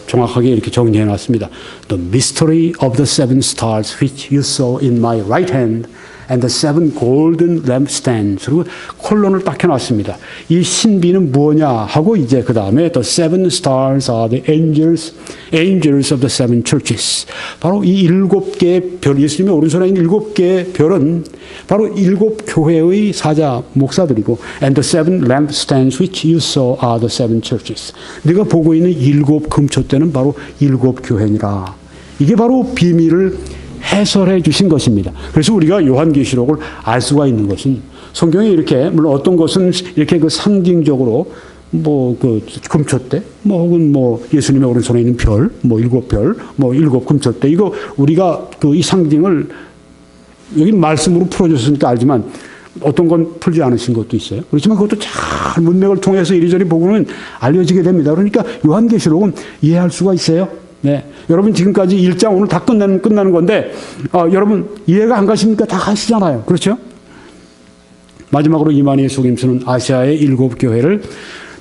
Speaker 1: 정확하게 이렇게 정리해 놨습니다. The mystery of the 7 stars which you saw in my right hand and the 7 golden lampstands. 그리고 콜론을 딱 해놨습니다. 이 신비는 뭐냐 하고 이제 그 다음에 the 7 stars are the angels of the 7 churches. 바로 이 7개의 별, 예수님의 오른손에 있는 7개의 별은 바로 7 교회의 사자 목사들이고 and the 7 lampstands which you saw are the 7 churches. 네가 보고 있는 7 금초대는 바로 7 교회니라. 이게 바로 비밀을 해설해 주신 것입니다. 그래서 우리가 요한계시록을 알 수가 있는 것은 성경에 이렇게 물론 어떤 것은 이렇게 그 상징적으로 뭐 그 금초대 뭐 혹은 뭐 예수님의 오른손에 있는 별 뭐 7별 뭐 7 금초대 이거 우리가 그 이 상징을 여기 말씀으로 풀어줬으니까 알지만 어떤 건 풀지 않으신 것도 있어요. 그렇지만 그것도 잘 문맥을 통해서 이리저리 보고는 알려지게 됩니다. 그러니까 요한계시록은 이해할 수가 있어요. 네. 여러분 지금까지 1장 오늘 다 끝나는 건데 여러분 이해가 안 가십니까? 다 가시잖아요. 그렇죠? 마지막으로 이만희의 속임수는 아시아의 7 교회를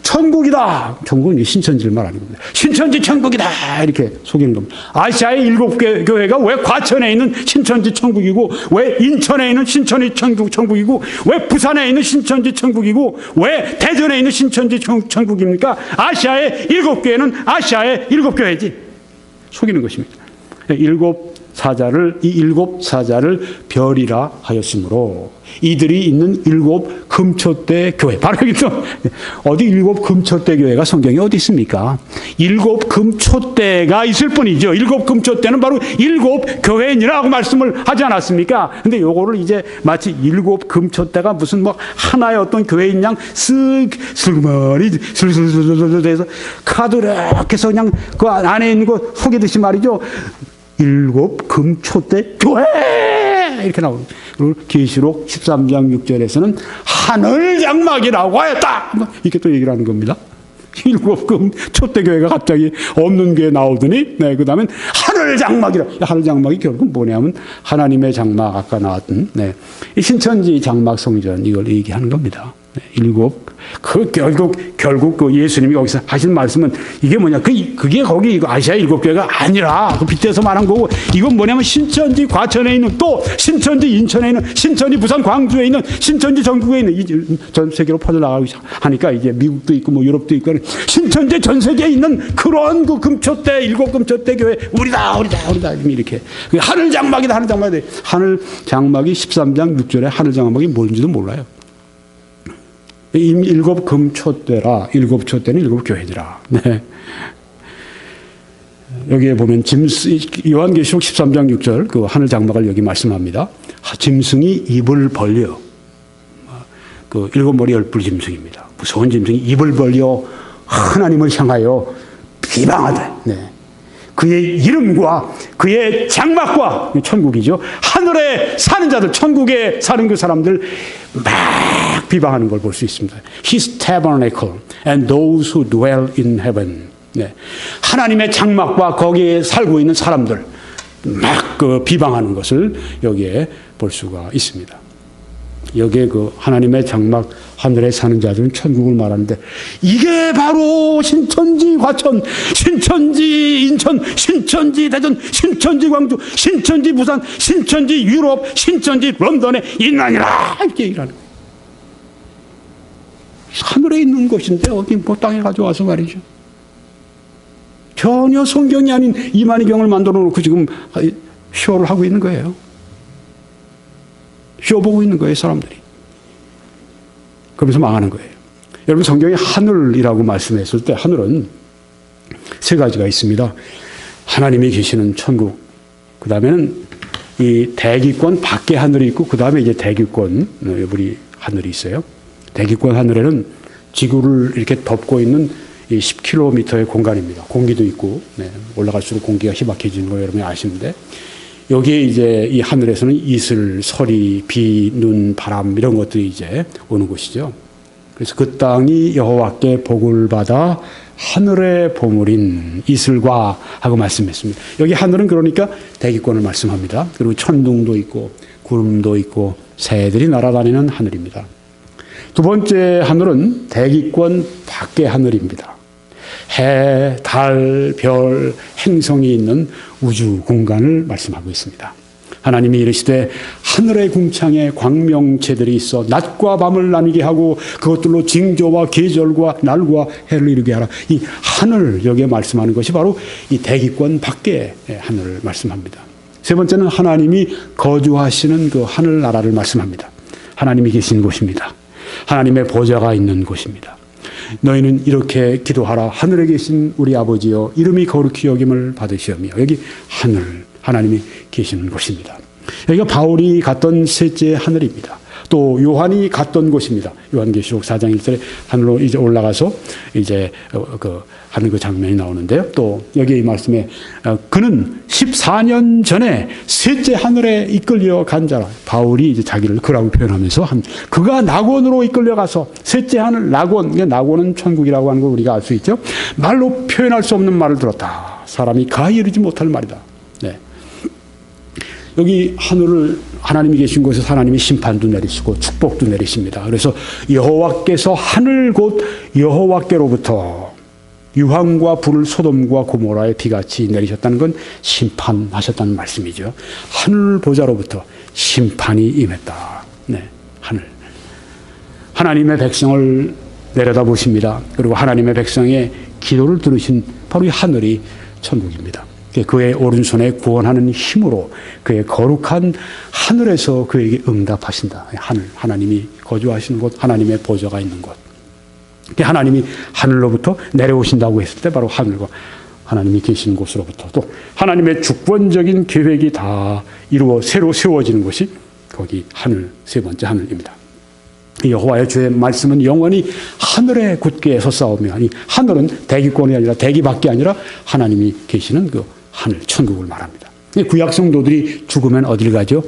Speaker 1: 천국이다. 천국은 신천지를 말하는 겁니다. 신천지 천국이다. 이렇게 속이는 겁니다. 아시아의 7 교회가 왜 과천에 있는 신천지 천국이고 왜 인천에 있는 신천지 천국이고 왜 부산에 있는 신천지 천국이고 왜 대전에 있는 신천지 천국입니까? 아시아의 7 교회는 아시아의 7 교회지. 속이는 것입니다. 이 7 사자를 별이라 하였으므로 이들이 있는 7 금초대 교회. 바로 여기 또 어디 7 금초대 교회가 성경에 어디 있습니까? 7 금초대가 있을 뿐이죠. 7 금초대는 바로 7 교회니라고 말씀을 하지 않았습니까? 근데 요거를 이제 마치 7 금초대가 무슨 뭐 하나의 어떤 교회인 양 슬슬머리 슬슬슬슬 해서 카드를 이렇게 해서 그냥 그 안에 있는 거 속이듯이 말이죠. 7 금초대 교회 이렇게 나옵니다. 그리고 계시록 13장 6절에서는 하늘 장막이라고 하였다. 이렇게 또 얘기를 하는 겁니다. 7 금초대 교회가 갑자기 없는 교회 나오더니 네, 그 다음엔 하늘 장막이라. 하늘 장막이 결국은 뭐냐면 하나님의 장막 아까 나왔던 네, 이 신천지 장막 성전 이걸 얘기하는 겁니다. 7 결국 그 예수님이 거기서 하신 말씀은 이게 뭐냐 그게 거기 이거 아시아 7 교회가 아니라 그 빗대서 말한 거고 이건 뭐냐면 신천지 과천에 있는 또 신천지 인천에 있는 신천지 부산 광주에 있는 신천지 전국에 있는 전 세계로 퍼져나가고 하니까 이제 미국도 있고 뭐 유럽도 있고 신천지 전 세계에 있는 그런 그 금초대 7 금초대 교회 우리다 이렇게 하늘 장막이다 하늘 장막이 13장 6절에 하늘 장막이 뭔지도 몰라요. 7 금초대라. 7 촛대는 7 교회니라. 네. 여기에 보면 요한계시록 13장 6절 그 하늘 장막을 여기 말씀합니다. 짐승이 입을 벌려 그 7머리 10뿔 짐승입니다. 무서운 짐승이 입을 벌려 하나님을 향하여 비방하되 네. 그의 이름과 그의 장막과 천국이죠. 하늘에 사는 자들, 천국에 사는 그 사람들 막 비방하는 걸 볼 수 있습니다. His tabernacle and those who dwell in heaven. 네. 하나님의 장막과 거기에 살고 있는 사람들 막 그 비방하는 것을 여기에 볼 수가 있습니다. 여기에 그 하나님의 장막 하늘에 사는 자들은 천국을 말하는데 이게 바로 신천지 과천, 신천지 인천, 신천지 대전, 신천지 광주, 신천지 부산, 신천지 유럽, 신천지 런던에 있나니라 이렇게 얘기하는 거예요. 하늘에 있는 것인데 어디 뭐 땅에 가져와서 말이죠. 전혀 성경이 아닌 이만희경을 만들어 놓고 지금 쇼를 하고 있는 거예요. 쇼 보고 있는 거예요, 사람들이. 그러면서 망하는 거예요. 여러분, 성경에 하늘이라고 말씀했을 때 하늘은 세 가지가 있습니다. 하나님이 계시는 천국, 그 다음에는 이 대기권 밖에 하늘이 있고, 그 다음에 이제 대기권, 우리 하늘이 있어요. 대기권 하늘에는 지구를 이렇게 덮고 있는 이 10km의 공간입니다. 공기도 있고, 네, 올라갈수록 공기가 희박해지는 거 여러분이 아시는데, 여기에 이제 이 하늘에서는 이슬, 서리, 비, 눈, 바람 이런 것들이 이제 오는 곳이죠. 그래서 그 땅이 여호와께 복을 받아 하늘의 보물인 이슬과 하고 말씀했습니다. 여기 하늘은 그러니까 대기권을 말씀합니다. 그리고 천둥도 있고 구름도 있고 새들이 날아다니는 하늘입니다. 두 번째 하늘은 대기권 밖의 하늘입니다. 해, 달, 별, 행성이 있는 우주 공간을 말씀하고 있습니다. 하나님이 이르시되 하늘의 궁창에 광명체들이 있어 낮과 밤을 나뉘게 하고 그것들로 징조와 계절과 날과 해를 이루게 하라. 이 하늘 여기에 말씀하는 것이 바로 이 대기권 밖의 하늘을 말씀합니다. 세 번째는 하나님이 거주하시는 그 하늘나라를 말씀합니다. 하나님이 계신 곳입니다. 하나님의 보좌가 있는 곳입니다. 너희는 이렇게 기도하라. 하늘에 계신 우리 아버지여 이름이 거룩히 여김을 받으시오며. 여기 하늘, 하나님이 계시는 곳입니다. 여기가 바울이 갔던 셋째 하늘입니다. 또 요한이 갔던 곳입니다. 요한계시록 4장 1절에 하늘로 이제 올라가서 이제 그 하는 그 장면이 나오는데요. 또 여기 이 말씀에 그는 14년 전에 셋째 하늘에 이끌려 간 자라. 바울이 이제 자기를 그라고 표현하면서 그가 낙원으로 이끌려 가서 셋째 하늘 낙원, 낙원은 천국이라고 하는 걸 우리가 알 수 있죠. 말로 표현할 수 없는 말을 들었다. 사람이 가히 이르지 못할 말이다. 네. 여기 하늘을 하나님이 계신 곳에서 하나님이 심판도 내리시고 축복도 내리십니다. 그래서 여호와께서 하늘 곧 여호와께로부터 유황과 불을 소돔과 고모라의 비같이 내리셨다는 건 심판하셨다는 말씀이죠. 하늘 보좌로부터 심판이 임했다. 네, 하늘. 하나님의 백성을 내려다보십니다. 그리고 하나님의 백성의 기도를 들으신 바로 이 하늘이 천국입니다. 그의 오른손에 구원하는 힘으로 그의 거룩한 하늘에서 그에게 응답하신다. 하늘, 하나님이 거주하시는 곳, 하나님의 보좌가 있는 곳. 하나님이 하늘로부터 내려오신다고 했을 때 바로 하늘과 하나님이 계시는 곳으로부터 또 하나님의 주권적인 계획이 다 이루어 새로 세워지는 곳이 거기 하늘, 세 번째 하늘입니다. 여호와의 주의 말씀은 영원히 하늘에 굳게 섰사오며, 아니 하늘은 대기권이 아니라 대기 밖이 아니라 하나님이 계시는 그 하늘, 천국을 말합니다. 구약 성도들이 죽으면 어딜 가죠?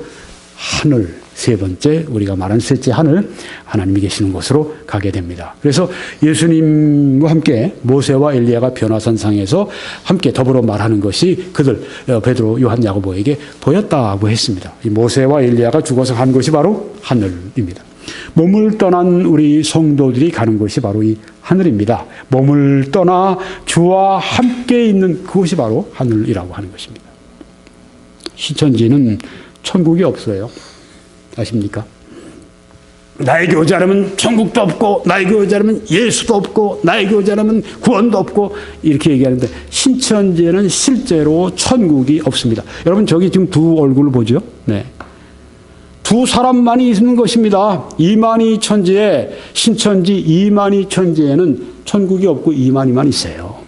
Speaker 1: 하늘, 세 번째 우리가 말한 셋째 하늘, 하나님이 계시는 곳으로 가게 됩니다. 그래서 예수님과 함께 모세와 엘리야가 변화산상에서 함께 더불어 말하는 것이 그들 베드로, 요한, 야고보에게 보였다고 했습니다. 이 모세와 엘리야가 죽어서 간 곳이 바로 하늘입니다. 몸을 떠난 우리 성도들이 가는 곳이 바로 이 하늘입니다. 몸을 떠나 주와 함께 있는 그곳이 바로 하늘이라고 하는 것입니다. 신천지는 천국이 없어요. 아십니까? 나에게 오지 않으면 천국도 없고, 나에게 오지 않으면 예수도 없고, 나에게 오지 않으면 구원도 없고, 이렇게 얘기하는데 신천지에는 실제로 천국이 없습니다. 여러분 저기 지금 두 얼굴을 보죠? 네. 두 사람만이 있는 것입니다. 이만희 천지에, 신천지 이만희 천지에는 천국이 없고 이만희만 있어요.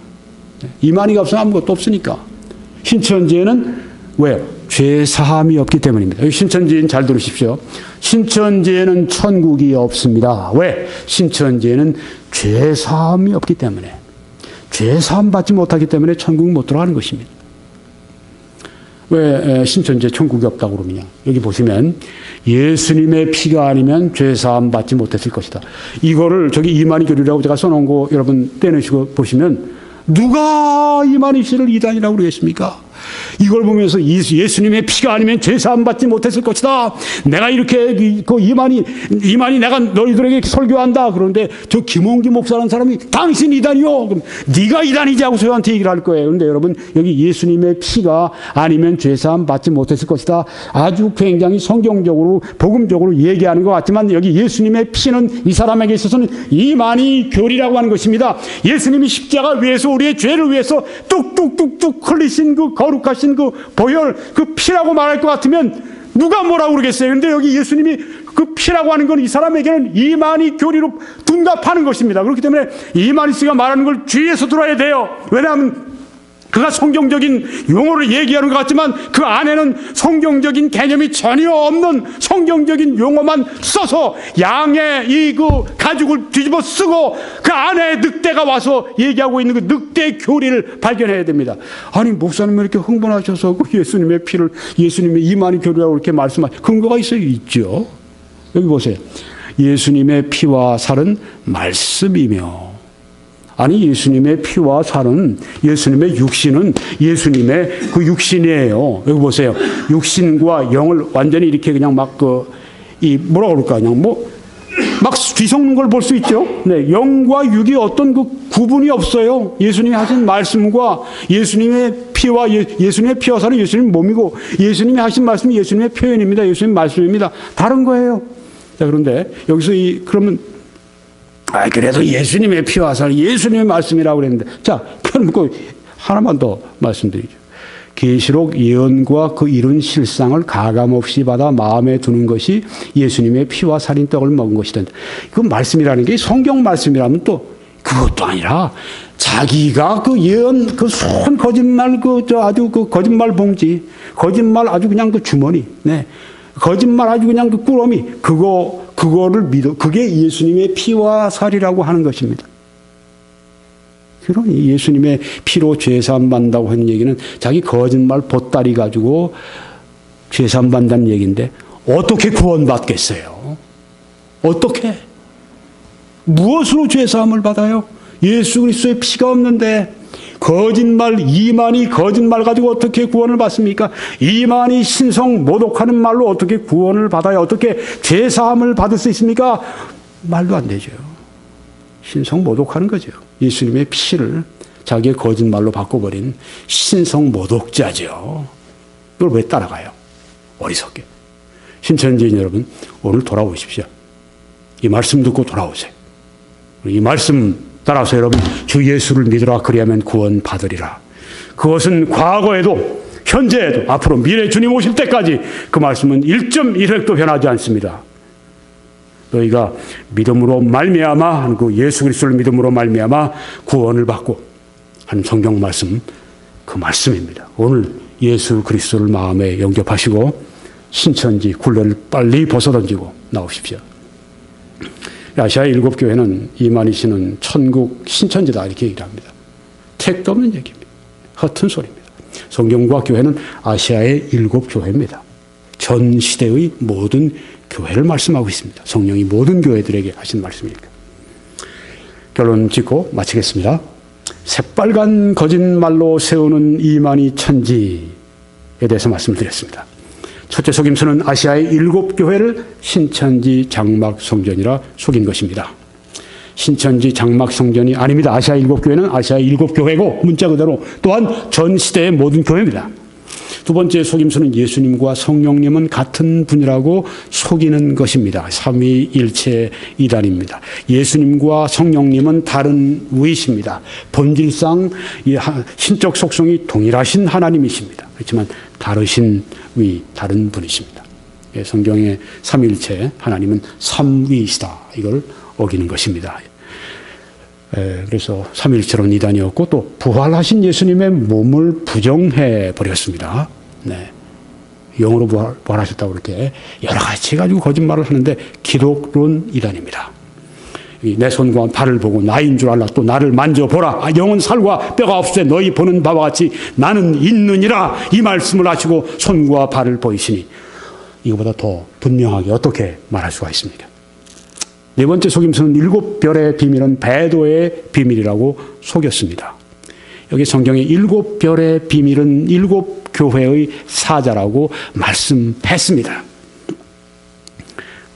Speaker 1: 이만희가 없으면 아무것도 없으니까. 신천지에는 왜요? 죄 사함이 없기 때문입니다. 신천지인 잘 들으십시오. 신천지에는 천국이 없습니다. 왜? 신천지에는 죄 사함이 없기 때문에. 죄 사함 받지 못하기 때문에 천국 못 들어가는 것입니다. 왜 신천지에 천국이 없다고 그러느냐? 여기 보시면 예수님의 피가 아니면 죄사함 받지 못했을 것이다. 이거를 저기 이만희 교리라고 제가 써놓은 거 여러분 떼내시고 보시면 누가 이만희 씨를 이단이라고 그러겠습니까? 이걸 보면서 예수님의 피가 아니면 죄사함 받지 못했을 것이다. 내가 이렇게 그 이만희 내가 너희들에게 설교한다. 그런데 저 김홍기 목사라는 사람이 당신 이단이요. 그럼 네가 이단이지 하고 저한테 얘기를 할 거예요. 그런데 여러분 여기 예수님의 피가 아니면 죄사함 받지 못했을 것이다. 아주 굉장히 성경적으로 복음적으로 얘기하는 것 같지만 여기 예수님의 피는 이 사람에게 있어서는 이만희 교리라고 하는 것입니다. 예수님이 십자가 위에서 우리의 죄를 위해서 뚝뚝뚝뚝 흘리신 그 거룩하신 그 보혈, 그 피라고 말할 것 같으면 누가 뭐라고 그러겠어요. 그런데 여기 예수님이 그 피라고 하는 건 이 사람에게는 이만희 교리로 둔갑하는 것입니다. 그렇기 때문에 이만희 씨가 말하는 걸 주의해서 들어야 돼요. 왜냐하면 그가 성경적인 용어를 얘기하는 것 같지만 그 안에는 성경적인 개념이 전혀 없는 성경적인 용어만 써서 양의 그 가죽을 뒤집어 쓰고 그 안에 늑대가 와서 얘기하고 있는 그 늑대의 교리를 발견해야 됩니다. 아니 목사님 왜 이렇게 흥분하셔서 그 예수님의 피를 예수님의 이만희 교리라고 이렇게 말씀하시 근거가 있어요? 있죠. 여기 보세요. 예수님의 피와 살은 말씀이며 아니 예수님의 피와 살은 예수님의 육신은 예수님의 그 육신이에요. 여기 보세요. 육신과 영을 완전히 이렇게 그냥 막 이 뭐라 그럴까 그냥 막 뒤섞는 걸 볼 수 있죠. 네, 영과 육이 어떤 그 구분이 없어요. 예수님이 하신 말씀과 예수님의 피와 예수님의 피와 살은 예수님 몸이고 예수님이 하신 말씀이 예수님의 표현입니다. 예수님 말씀입니다. 다른 거예요. 자, 그런데 여기서 그러면 그래도 예수님의 피와 살, 예수님의 말씀이라고 그랬는데, 자, 그럼 하나만 더 말씀드리죠. 계시록 예언과 그 이룬 실상을 가감없이 받아 마음에 두는 것이 예수님의 피와 살인 떡을 먹은 것이다. 그 말씀이라는 게 성경 말씀이라면 또 그것도 아니라 자기가 그 예언, 그 손 거짓말, 아주 그 거짓말 봉지, 거짓말 아주 그냥 그 주머니, 네. 거짓말 아주 그냥 그 꾸러미, 그거를 믿어. 그게 예수님의 피와 살이라고 하는 것입니다. 그러니 예수님의 피로 죄사함 받는다고 하는 얘기는 자기 거짓말 보따리 가지고 죄사함 받는다는 얘기인데 어떻게 구원받겠어요? 어떻게? 무엇으로 죄사함을 받아요? 예수 그리스도의 피가 없는데 거짓말, 이만희 거짓말 가지고 어떻게 구원을 받습니까? 이만희 신성 모독하는 말로 어떻게 구원을 받아요? 어떻게 죄사함을 받을 수 있습니까? 말도 안 되죠. 신성 모독하는 거죠. 예수님의 피를 자기의 거짓말로 바꿔버린 신성 모독자죠. 이걸 왜 따라가요? 어리석게. 신천지인 여러분, 오늘 돌아오십시오. 이 말씀 듣고 돌아오세요. 이 말씀 따라서 여러분, 주 예수를 믿으라 그리하면 구원 받으리라. 그것은 과거에도 현재에도 앞으로 미래 주님 오실 때까지 그 말씀은 1.1획도 변하지 않습니다. 너희가 믿음으로 말미암아 하는 그 예수 그리스도를 믿음으로 말미암아 구원을 받고 하는 성경 말씀, 그 말씀입니다. 오늘 예수 그리스도를 마음에 영접하시고 신천지 굴레를 빨리 벗어던지고 나오십시오. 아시아 7교회는 이만희 씨는 천국 신천지다 이렇게 얘기를 합니다. 택도 없는 얘기입니다. 허튼 소리입니다. 성경과 교회는 아시아의 7교회입니다. 전 시대의 모든 교회를 말씀하고 있습니다. 성령이 모든 교회들에게 하신 말씀이니까. 결론 짓고 마치겠습니다. 새빨간 거짓말로 세우는 이만희 천지에 대해서 말씀을 드렸습니다. 첫째 속임수는 아시아의 7교회를 신천지 장막성전이라 속인 것입니다. 신천지 장막성전이 아닙니다. 아시아 7교회는 아시아의 7교회고 문자 그대로 또한 전 시대의 모든 교회입니다. 두 번째 속임수는 예수님과 성령님은 같은 분이라고 속이는 것입니다. 삼위일체 이단입니다. 예수님과 성령님은 다른 위이십니다. 본질상 신적 속성이 동일하신 하나님이십니다. 그렇지만 다르신 위, 다른 분이십니다. 성경의 삼위일체 하나님은 삼위이시다. 이걸 어기는 것입니다. 그래서 삼위일체로는 이단이었고 또 부활하신 예수님의 몸을 부정해 버렸습니다. 네. 영으로 부활하셨다고 그렇게 여러 가지 가지고 거짓말을 하는데 기독론 이단입니다. 내 손과 발을 보고 나인 줄 알라 또 나를 만져보라. 영은 살과 뼈가 없으되 너희 보는 바와 같이 나는 있느니라. 이 말씀을 하시고 손과 발을 보이시니 이거보다 더 분명하게 어떻게 말할 수가 있습니까? 네 번째 속임수는 7별의 비밀은 배도의 비밀이라고 속였습니다. 여기 성경의 7별의 비밀은 7교회의 사자라고 말씀했습니다.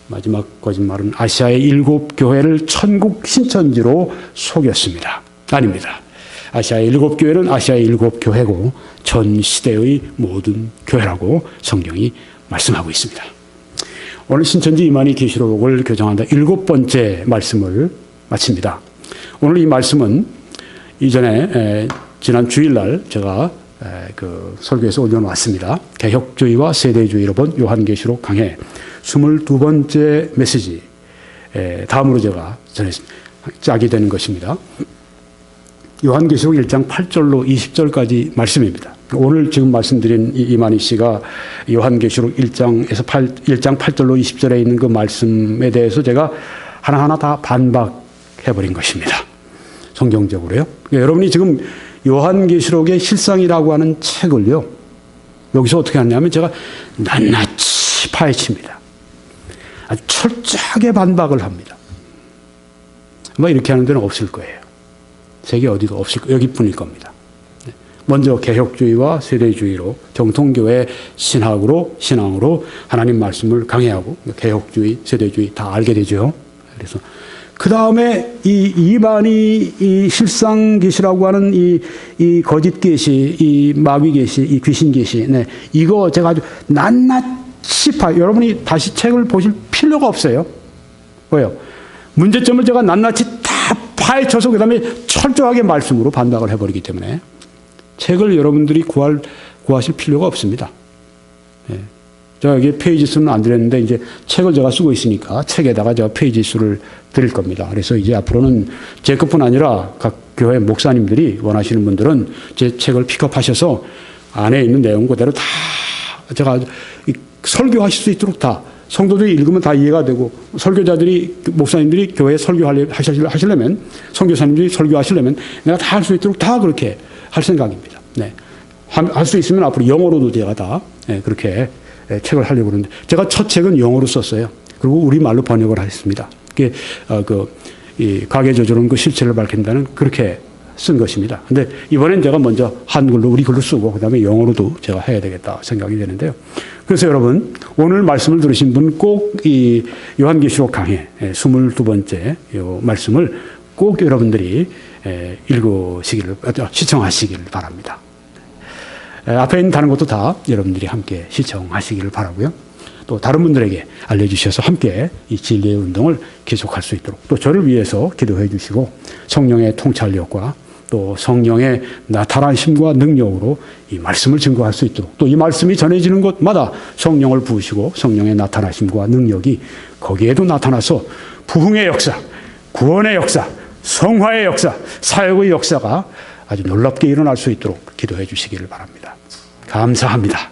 Speaker 1: 마지막 거짓말은 아시아의 7교회를 천국 신천지로 속였습니다. 아닙니다. 아시아의 7교회는 아시아의 7교회고 전 시대의 모든 교회라고 성경이 말씀하고 있습니다. 오늘 신천지 이만희 계시록을 교정한다 7번째 말씀을 마칩니다. 오늘 이 말씀은 이전에 지난 주일날 제가 그 설교에서 올려놓았습니다. 개혁주의와 세대주의로 본 요한계시록 강해 22번째 메시지 다음으로 제가 짜게 되는 것입니다. 요한계시록 1장 8절로 20절까지 말씀입니다. 오늘 지금 말씀드린 이만희 씨가 요한계시록 1장 8절로 20절에 있는 그 말씀에 대해서 제가 하나하나 다 반박해버린 것입니다. 성경적으로요. 여러분이 지금 요한계시록의 실상이라고 하는 책을요, 여기서 어떻게 하냐면 제가 낱낱이 파헤칩니다. 아주 철저하게 반박을 합니다. 아마 이렇게 하는 데는 없을 거예요. 세계 어디도 없을 거예요. 여기뿐일 겁니다. 먼저 개혁주의와 세대주의로 정통교회 신학으로 하나님 말씀을 강해하고 개혁주의, 세대주의 다 알게 되죠. 그래서 그 다음에 이 이만희 이 실상 계시라고 하는 이 거짓 계시, 이 마귀 계시, 이 귀신 계시, 네, 이거 제가 아주 낱낱이 여러분이 다시 책을 보실 필요가 없어요. 왜요? 문제점을 제가 낱낱이 다 파헤쳐서 그 다음에 철저하게 말씀으로 반박을 해버리기 때문에 책을 여러분들이 구하실 필요가 없습니다. 예. 제가 여기 페이지 수는 안 드렸는데 이제 책을 제가 쓰고 있으니까 책에다가 제가 페이지 수를 드릴 겁니다. 그래서 이제 앞으로는 제 것뿐 아니라 각 교회 목사님들이 원하시는 분들은 제 책을 픽업하셔서 안에 있는 내용 그대로 다 제가 설교하실 수 있도록 다 성도들이 읽으면 다 이해가 되고 설교자들이 목사님들이 교회에 설교하시려면 선교사님들이 설교하시려면 내가 다 할 수 있도록 다 그렇게 할 생각입니다. 네. 할 수 있으면 앞으로 영어로도 제가 다 그렇게 책을 하려고 그러는데 제가 첫 책은 영어로 썼어요. 그리고 우리말로 번역을 했습니다. 그게 이 가계조절은 그 실체를 밝힌다는 그렇게 쓴 것입니다. 근데 이번엔 제가 먼저 한글로 우리 글로 쓰고 그다음에 영어로도 제가 해야 되겠다 생각이 되는데요. 그래서 여러분 오늘 말씀을 들으신 분 꼭 이 요한계시록 강해 22번째 요 말씀을 꼭 여러분들이 시청하시기를 바랍니다. 앞에 있는 다른 것도 다 여러분들이 함께 시청하시기를 바라고요. 또 다른 분들에게 알려주셔서 함께 이 진리의 운동을 계속할 수 있도록 또 저를 위해서 기도해 주시고 성령의 통찰력과 또 성령의 나타나심과 능력으로 이 말씀을 증거할 수 있도록 또 이 말씀이 전해지는 곳마다 성령을 부으시고 성령의 나타나심과 능력이 거기에도 나타나서 부흥의 역사, 구원의 역사, 성화의 역사, 사역의 역사가 아주 놀랍게 일어날 수 있도록 기도해 주시기를 바랍니다. 감사합니다.